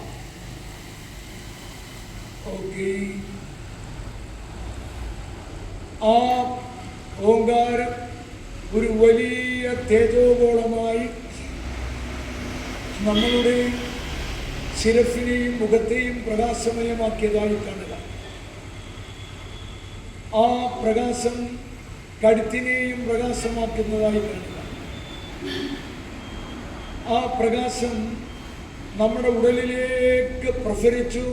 [SPEAKER 1] Okay. ആ ഓങ്കാരം ഒരു വലിയ തേജോഗോളമായി നമ്മളുടെ ശിരസിനെയും മുഖത്തെയും പ്രകാശമയമാക്കിയതായി കാണുക. ആ പ്രകാശം കഴുത്തിനെയും പ്രകാശമാക്കുന്നതായി കാണുക. ആ പ്രകാശം നമ്മുടെ ഉടലിലേക്ക് പ്രസരിച്ചു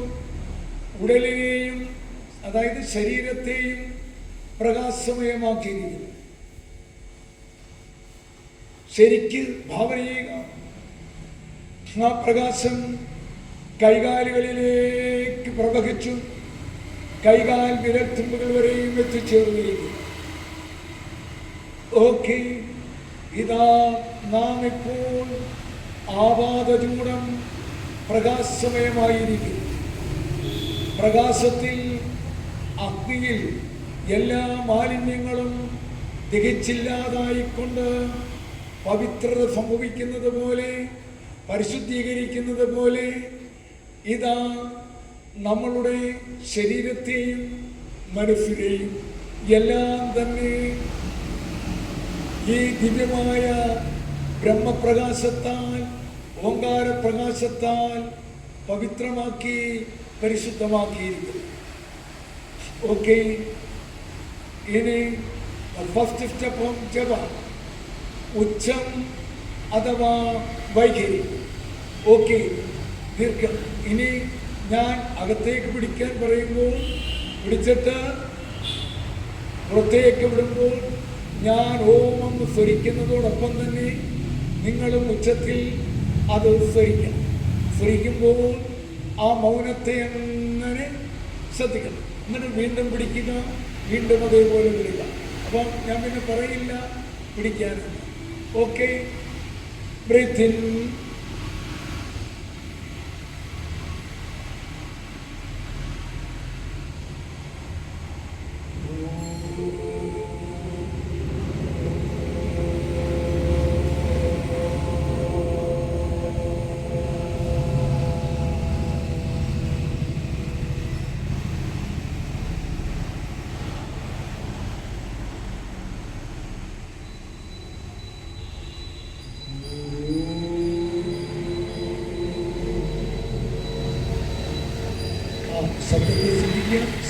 [SPEAKER 1] ഉടലിനെയും അതായത് ശരീരത്തെയും പ്രകാശമയമാക്കിയിരിക്കുന്നു. ശരിക്ക് ഭാവന ചെയ്യുക. ആ പ്രകാശം കൈകാലുകളിലേക്ക് പ്രവഹിച്ചു കൈകാൽ വിരൽത്തുമ്പുകൾ വരെയും എത്തിച്ചേർന്നിരിക്കുന്നു. ഓക്കെ. ഇതാ നാം ഇപ്പോൾ ആപാദചൂടം പ്രകാശമയമായിരിക്കുന്നു. പ്രകാശത്തിൽ അഗ്നിയിൽ എല്ലാ മാലിന്യങ്ങളും തികച്ചില്ലാതായിക്കൊണ്ട് പവിത്രത സംഭവിക്കുന്നത് പോലെ പരിശുദ്ധീകരിക്കുന്നത് പോലെ ഇതാ നമ്മളുടെ ശരീരത്തെയും മനസ്സിനെയും എല്ലാം തന്നെ ഈ ദിവ്യമായ ബ്രഹ്മപ്രകാശത്താൽ, ഓങ്കാരപ്രകാശത്താൽ പവിത്രമാക്കി പരിശുദ്ധമാക്കിയിരിക്കുന്നു. ഓക്കെ, ഇനി ഫസ്റ്റ് സ്റ്റെപ്പ് ജപ, ഉച്ചം അഥവാ വൈഖരി. ഓക്കെ, ദീർഘം. ഇനി ഞാൻ അകത്തേക്ക് പിടിക്കാൻ പറയുമ്പോൾ പിടിച്ചിട്ട് പുറത്തേക്ക് വിടുമ്പോൾ ഞാൻ ഓം സ്വരിക്കുന്നതോടൊപ്പം തന്നെ നിങ്ങളും ഉച്ചത്തിൽ അത് സ്വരിക്കണം. സ്വരിക്കുമ്പോൾ ആ മൗനത്തെ അങ്ങനെ ശ്രദ്ധിക്കണം. എന്നിട്ട് വീണ്ടും പിടിക്കുക, വീണ്ടും അതേപോലെ വിടുക. അപ്പം ഞാൻ പിന്നെ പറയില്ല പിടിക്കാനെന്ന്. ഓക്കെ, ബ്രീത്ത് ഇൻ,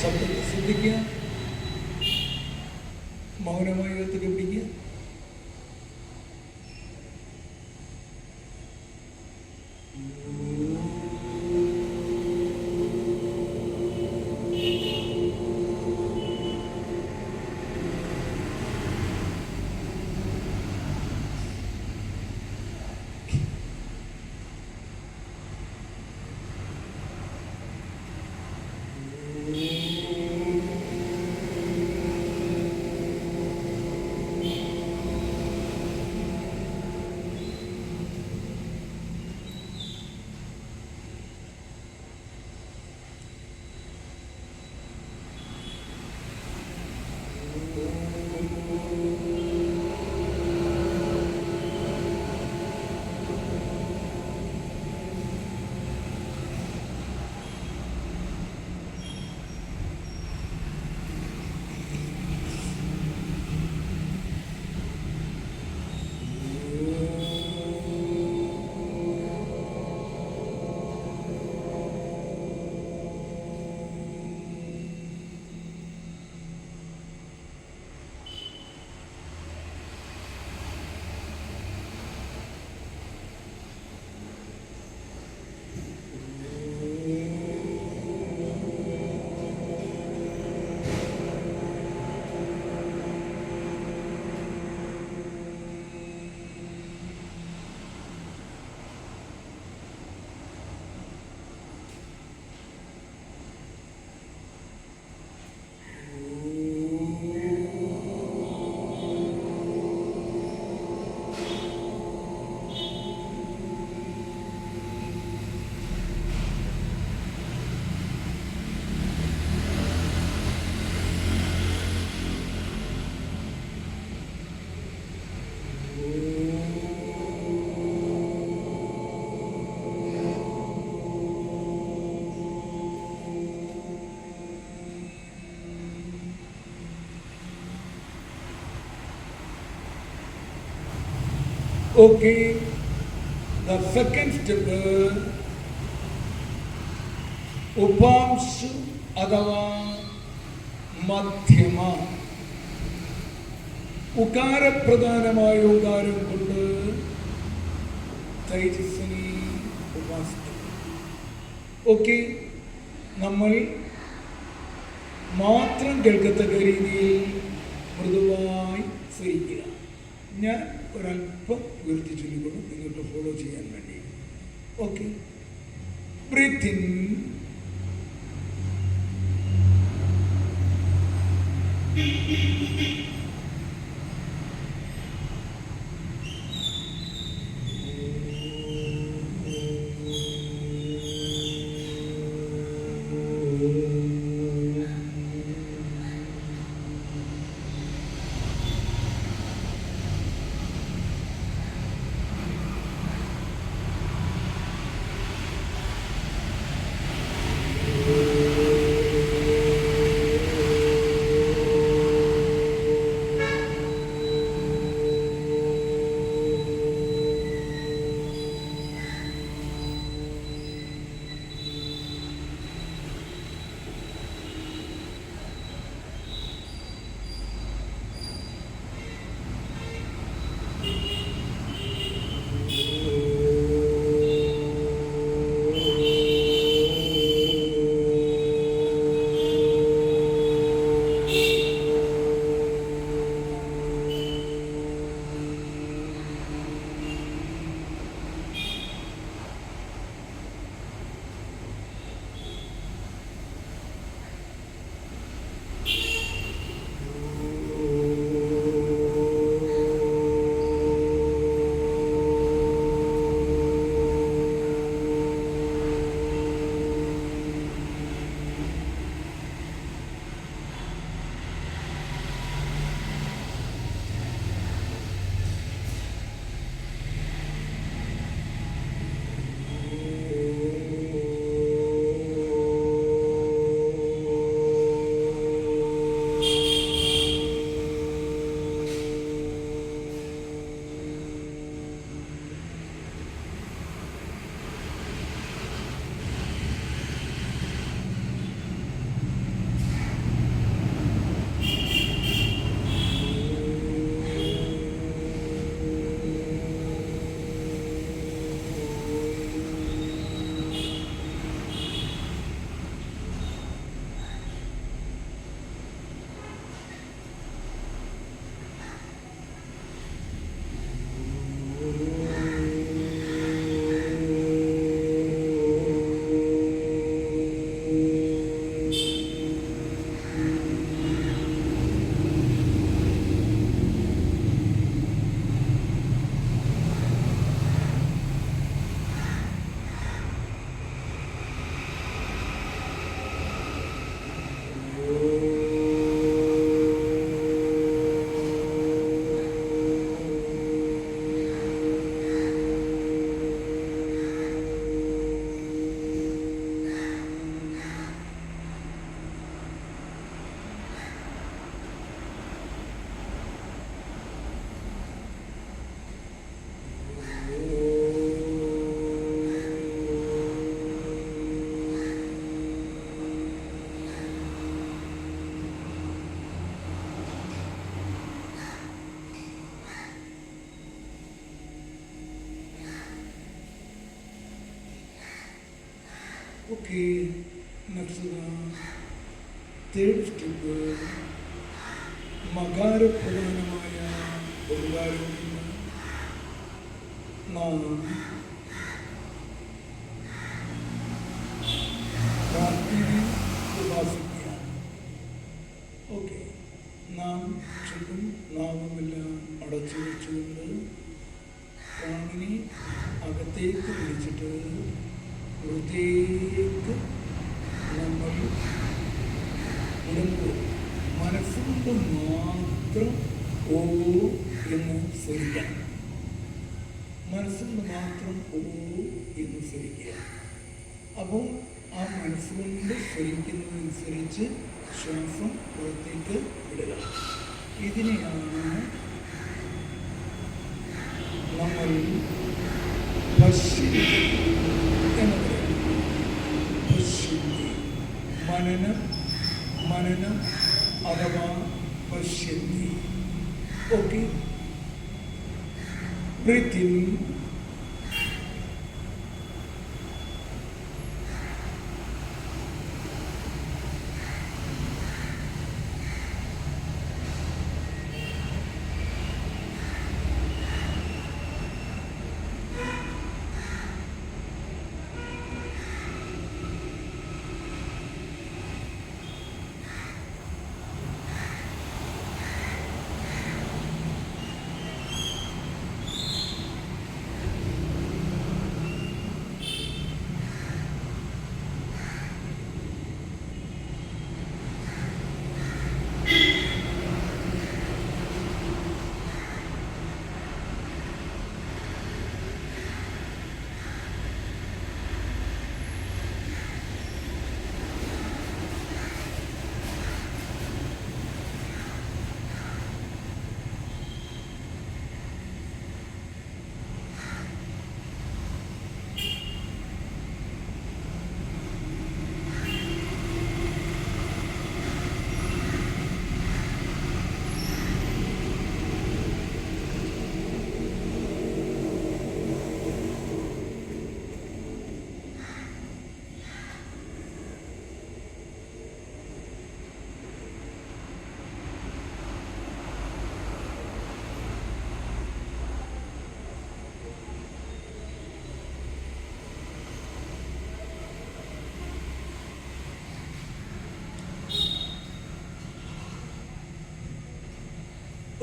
[SPEAKER 1] ശബ്ദത്തെ ശ്രദ്ധിക്കുക, മൗനമായി ഒത്തിരി പിടിക്കുക. Okay, the second step, ഉപാംശു അഥവാ മധ്യമ. ഉകാരപ്രധാനമായ ഉകാരം കൊണ്ട് തേജസ്സിനെ ഉപാസിക്കും. ഓക്കെ, നമ്മൾ മാത്രം കേൾക്കത്തക്ക രീതിയിൽ മൃദുവായി സ്വരിക്കുക. ഞാൻ ഒരല്പം ഉയർത്തി ചൊല്ലിക്കൊള്ളും നിങ്ങൾക്ക് ഫോളോ ചെയ്യാൻ വേണ്ടി. Okay, breathe in, okay, next third step മകാരപ്രധാനമായ ഒരു കാര്യമുണ്ട്. നാം പ്രാർത്ഥനയെ ഉപാസിക്കുക. ഓക്കെ, നാം ചുറ്റും നാമമെല്ലാം അടച്ചു വെച്ചുകൊണ്ട് പ്രാണിനെ അകത്തേക്ക് വിളിച്ചിട്ട് പുറത്തേക്ക് നമ്മൾ വിടുമ്പോൾ മനസ്സുകൊണ്ട് മാത്രം ഓ എന്ന് സ്വരിക്കണം. മനസ്സുകൊണ്ട് മാത്രം ഓ എന്ന് സ്വരിക്കുക. അപ്പോൾ ആ മനസ്സുകൊണ്ട് സ്വരിക്കുന്നതനുസരിച്ച് ശ്വാസം പുറത്തേക്ക് വിടുക. ഇതിനെയാണ് നമ്മൾ പശ്യന്തി എന്ന് പറയുന്നത്. പശ്യന്തി, മനനം അഥവാ പശ്യന്തി. Okay, breathe in,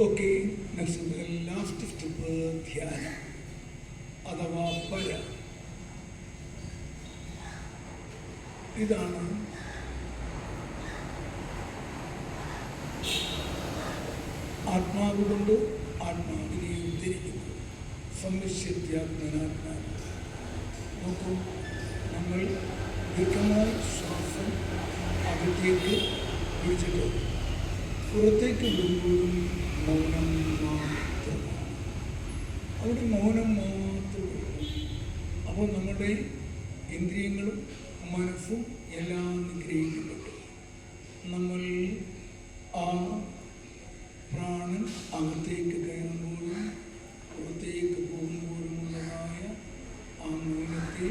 [SPEAKER 1] okay. Next last step ധ്യാനം അഥവാ പര. ഇതാണ് ആത്മാവ് കൊണ്ട് ആത്മാവിനെ ഉദ്ധരിക്കുന്നത്. സംവിശ്യത്യാത്മനാത്മാവ്. നോക്കൂ, നമ്മൾ ദീർഘമായി ശ്വാസം അകത്തേക്ക് പിടിച്ചിട്ട് പുറത്തേക്ക് വിടുമ്പോഴും മൗനം മാത്രമാണ്. അവിടെ മൗനം മാത്രമേ. അപ്പോൾ നമ്മുടെ ഇന്ദ്രിയങ്ങളും മനസ്സും എല്ലാം നിഗ്രഹിക്കപ്പെട്ടു. നമ്മൾ ആ പ്രാണൻ അകത്തേക്ക് കയറുമ്പോഴും പുറത്തേക്ക് പോകുമ്പോഴുമുള്ളതായ ആ മൗനത്തെ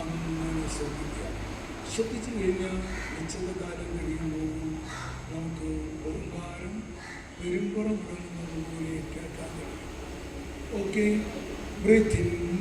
[SPEAKER 1] അങ്ങനെ ശ്രദ്ധിക്കുക. ശ്രദ്ധിച്ചു കഴിഞ്ഞാൽ നിശ്ചിത കാലം കഴിയുമ്പോൾ നമുക്ക് ഓങ്കാരം പെരുമ്പുറം വിടുന്നത് പോലെ കേൾക്കാൻ കഴിയും. ഓക്കെ, ബ്രീത്ത് ഇൻ,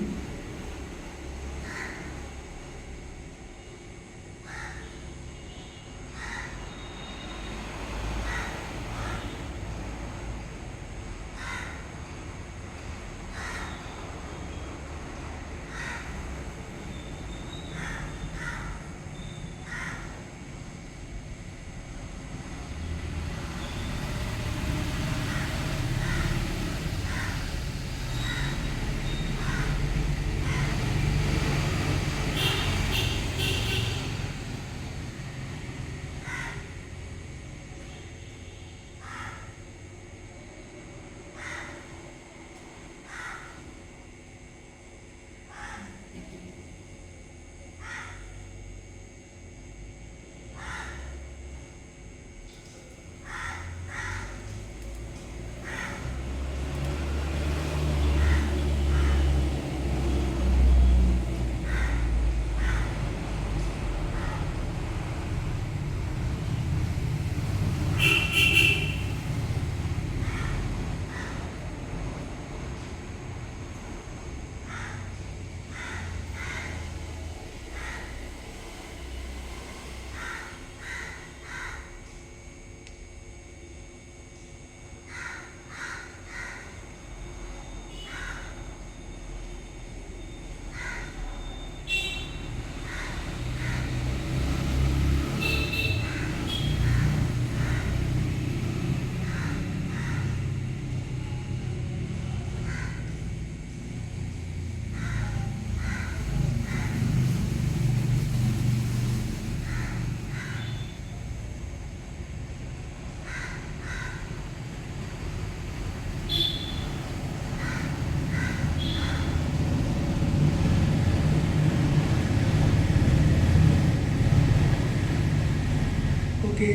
[SPEAKER 1] ഓക്കെ,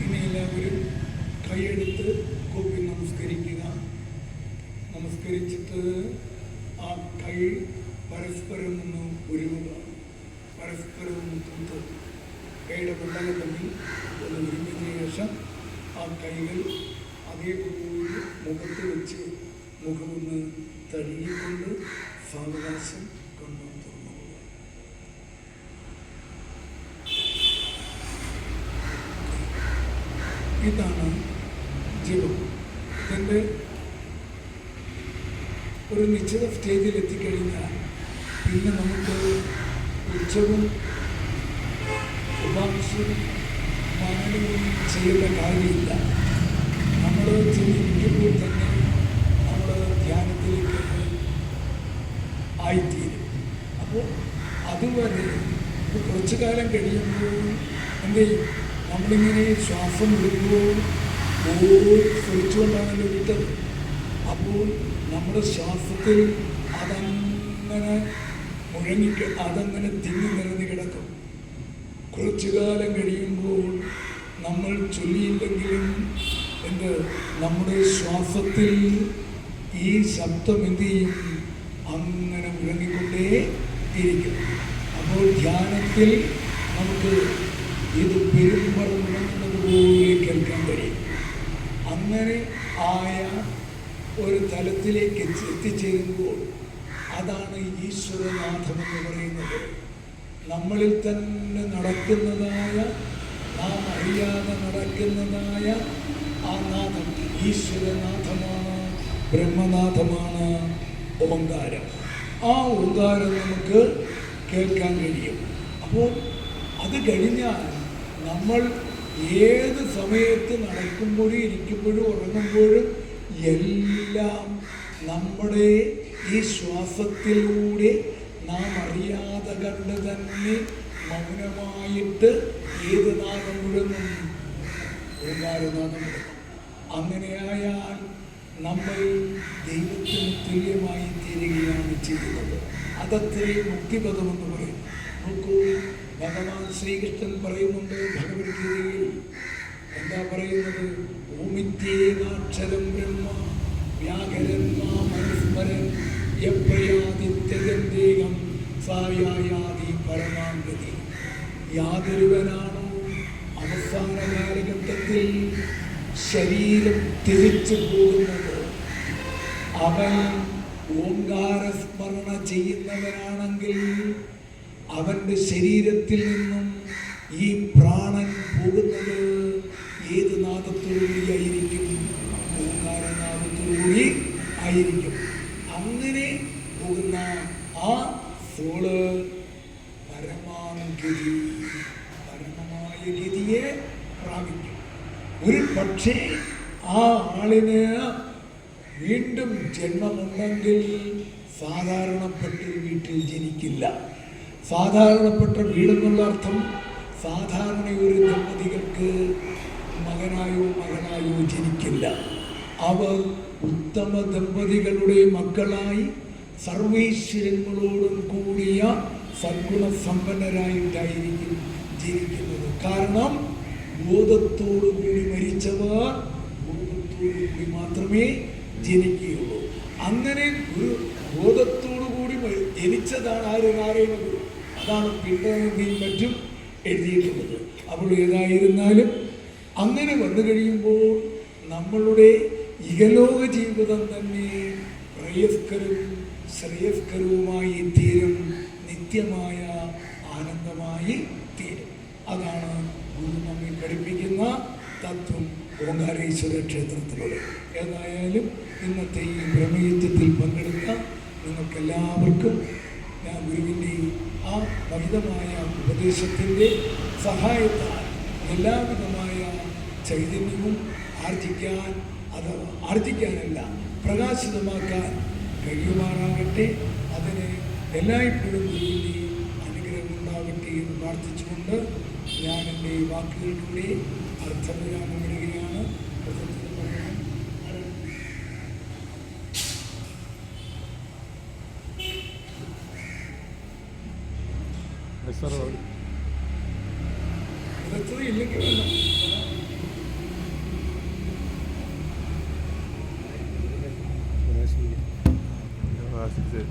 [SPEAKER 1] ഇനി എല്ലാവരും കൈയെടുത്ത് കൂപ്പി നമസ്കരിക്കുക. നമസ്കരിച്ചിട്ട് ആ കൈ പരസ്പരം ഒന്ന് ഉരുവുക. പരസ്പരം ഒന്ന് തൂത്ത് കൈയുടെ വെള്ളങ്ങൾ തമ്മിൽ ഒന്ന് ഉരുമിയതിനു ശേഷം ആ കൈകൾ അതേപോലെ മുഖത്ത് വെച്ച് മുഖമൊന്ന് തഴുകിക്കൊണ്ട് സാവകാശം കൊണ്ടു തുറന്നു. ഇതാണ് ജപം. ഇതിൻ്റെ ഒരു നിശ്ചിത സ്റ്റേജിൽ എത്തിക്കഴിഞ്ഞാൽ പിന്നെ നമുക്ക് ഉച്ചവും ഉപാംശവും മാനവും ചെയ്യേണ്ട കാര്യമില്ല. നമ്മൾ ചിന്തിക്കുമ്പോൾ തന്നെ നമ്മൾ ധ്യാനത്തിലേക്ക് ആയിത്തീരും. അപ്പോൾ അതുവരെ കുറച്ചു കാലം കഴിയുമ്പോൾ എന്ത് ചെയ്യും? നമ്മളിങ്ങനെ ശ്വാസം വിടുമ്പോൾ ശ്രമിച്ചുകൊണ്ടാണല്ലോ വിട്ടത്. അപ്പോൾ നമ്മുടെ ശ്വാസത്തിൽ അതങ്ങനെ അതങ്ങനെ തിങ്ങി നിറഞ്ഞു കിടക്കും. കുറച്ചു കാലം കഴിയുമ്പോൾ നമ്മൾ ചൊല്ലിയില്ലെങ്കിലും നമ്മുടെ ശ്വാസത്തിൽ ഈ ശബ്ദം എന്ത് ചെയ്യും? അങ്ങനെ മുഴങ്ങിക്കൊണ്ടേ ഇരിക്കും. അപ്പോൾ ധ്യാനത്തിൽ നമുക്ക് ഇത് പെരുമ്പറ മുഴങ്ങുന്നത് പോലെ കേൾക്കാൻ കഴിയും. അങ്ങനെ ആയ ഒരു തലത്തിലേക്ക് എത്തിച്ചേരുമ്പോൾ അതാണ് ഈശ്വരനാഥമെന്ന് പറയുന്നത്. നമ്മളിൽ തന്നെ നടക്കുന്നതായ, നാം അറിയാതെ നടക്കുന്നതായ ആ നാഥം ഈശ്വരനാഥമാണ്, ബ്രഹ്മനാഥമാണ് ഓങ്കാരം. ആ ഓങ്കാരം നമുക്ക് കേൾക്കാൻ കഴിയും. അപ്പോൾ അത് കഴിഞ്ഞാൽ നമ്മൾ ഏത് സമയത്ത് നടക്കുമ്പോഴും ഇരിക്കുമ്പോഴും ഉറങ്ങുമ്പോഴും എല്ലാം നമ്മുടെ ഈ ശ്വാസത്തിലൂടെ നാം അറിയാതെ കണ്ട് തന്നെ മൗനമായിട്ട് ഏത് നാദം മുഴങ്ങും? ഓങ്കാരനാദം മുഴങ്ങും. അങ്ങനെയായാൽ നമ്മൾ ദൈവത്തിന് തുല്യമായി തീരുകയാണ് ചെയ്യുന്നത്. അതത്രയും മുക്തിപദമെന്ന് പറയും. നോക്കൂ, ഭഗവാൻ ശ്രീകൃഷ്ണൻ പറയുന്നുണ്ട് ഭഗവത്ഗീതയിൽ. എന്താ പറയുന്നത്? ഓമിത്യേകാക്ഷരം ബ്രഹ്മ വ്യാകരൻ മാമനുസ്മരൻ യപ്രയാദിത്യജന്തേകം സായായാതി പരമാംഗതി. യാതൊരുവനാണോ അവസാന കാലഘട്ടത്തിൽ ശരീരം തിരിച്ചു പോകുന്നത്, അവൻ ഓങ്കാരസ്മരണ ചെയ്യുന്നവനാണെങ്കിൽ അവൻ്റെ ശരീരത്തിൽ നിന്നും ഈ പ്രാണൻ പോകുന്നത് ഏത് നാദത്തോടുകൂടി ആയിരിക്കും? ഓങ്കാരനാദത്തോടുകൂടി ആയിരിക്കും. അങ്ങനെ പോകുന്ന ആ സോള് പരമമായ ഗതിയെ പ്രാപിക്കും. ഒരു പക്ഷേ ആ ആളിന് വീണ്ടും ജന്മമുണ്ടെങ്കിൽ സാധാരണപ്പെട്ട വീട്ടിൽ ജനിക്കില്ല. സാധാരണപ്പെട്ട വീടെന്നുള്ള അർത്ഥം സാധാരണ ഒരു ദമ്പതികൾക്ക് മകനായോ മകളായോ ജനിക്കില്ല. അവർ ഉത്തമ ദമ്പതികളുടെ മക്കളായി സർവൈശ്വര്യങ്ങളോടും കൂടിയ സദ്ഗുണസമ്പന്നരായിട്ടായിരിക്കും ജനിക്കുന്നത്. കാരണം ബോധത്തോടുകൂടി മരിച്ചവർ ബോധത്തോടുകൂടി മാത്രമേ ജനിക്കുകയുള്ളൂ. അങ്ങനെ ബോധത്തോടുകൂടി ജനിച്ചതാണ് ആര്? നാരായണ ഗുരു. അതാണ് പിണ്ടനന്ദിയും മറ്റും എഴുതിയിട്ടുള്ളത്. അപ്പോൾ ഏതായിരുന്നാലും അങ്ങനെ വന്നു കഴിയുമ്പോൾ നമ്മളുടെ ഇഹലോക ജീവിതം തന്നെ പ്രയസ്കരവും ശ്രേയസ്കരവുമായി തീരും, നിത്യമായ ആനന്ദമായി തീരും. അതാണ് ഗുരു നമ്മെ പഠിപ്പിക്കുന്ന തത്വം ഓങ്കാരേശ്വര ക്ഷേത്രത്തിലൂടെ. ഏതായാലും ഇന്നത്തെ ഈ ബ്രഹ്മയുദ്ധത്തിൽ പങ്കെടുത്ത നിങ്ങൾക്കെല്ലാവർക്കും ഞാൻ ഗുരുവിൻ്റെ ആ മഹിതമായ ഉപദേശത്തിൻ്റെ സഹായത്താൽ എല്ലാവിധമായ ചൈതന്യവും ആർജിക്കാനല്ല പ്രകാശിതമാക്കാൻ കഴിയുമാറാകട്ടെ. അതിന് എല്ലായ്പ്പോഴും ഗുരുവിൻ്റെ അനുഗ്രഹം ഉണ്ടാകട്ടെ എന്ന് പ്രാർത്ഥിച്ചുകൊണ്ട് ഞാൻ എൻ്റെ വാക്കുകളിലൂടെ അർത്ഥവിരാമം ഇടുകയാണ്. അതെത്ര ഇല്ലെങ്കിൽ വേണ്ട.
[SPEAKER 2] ശരി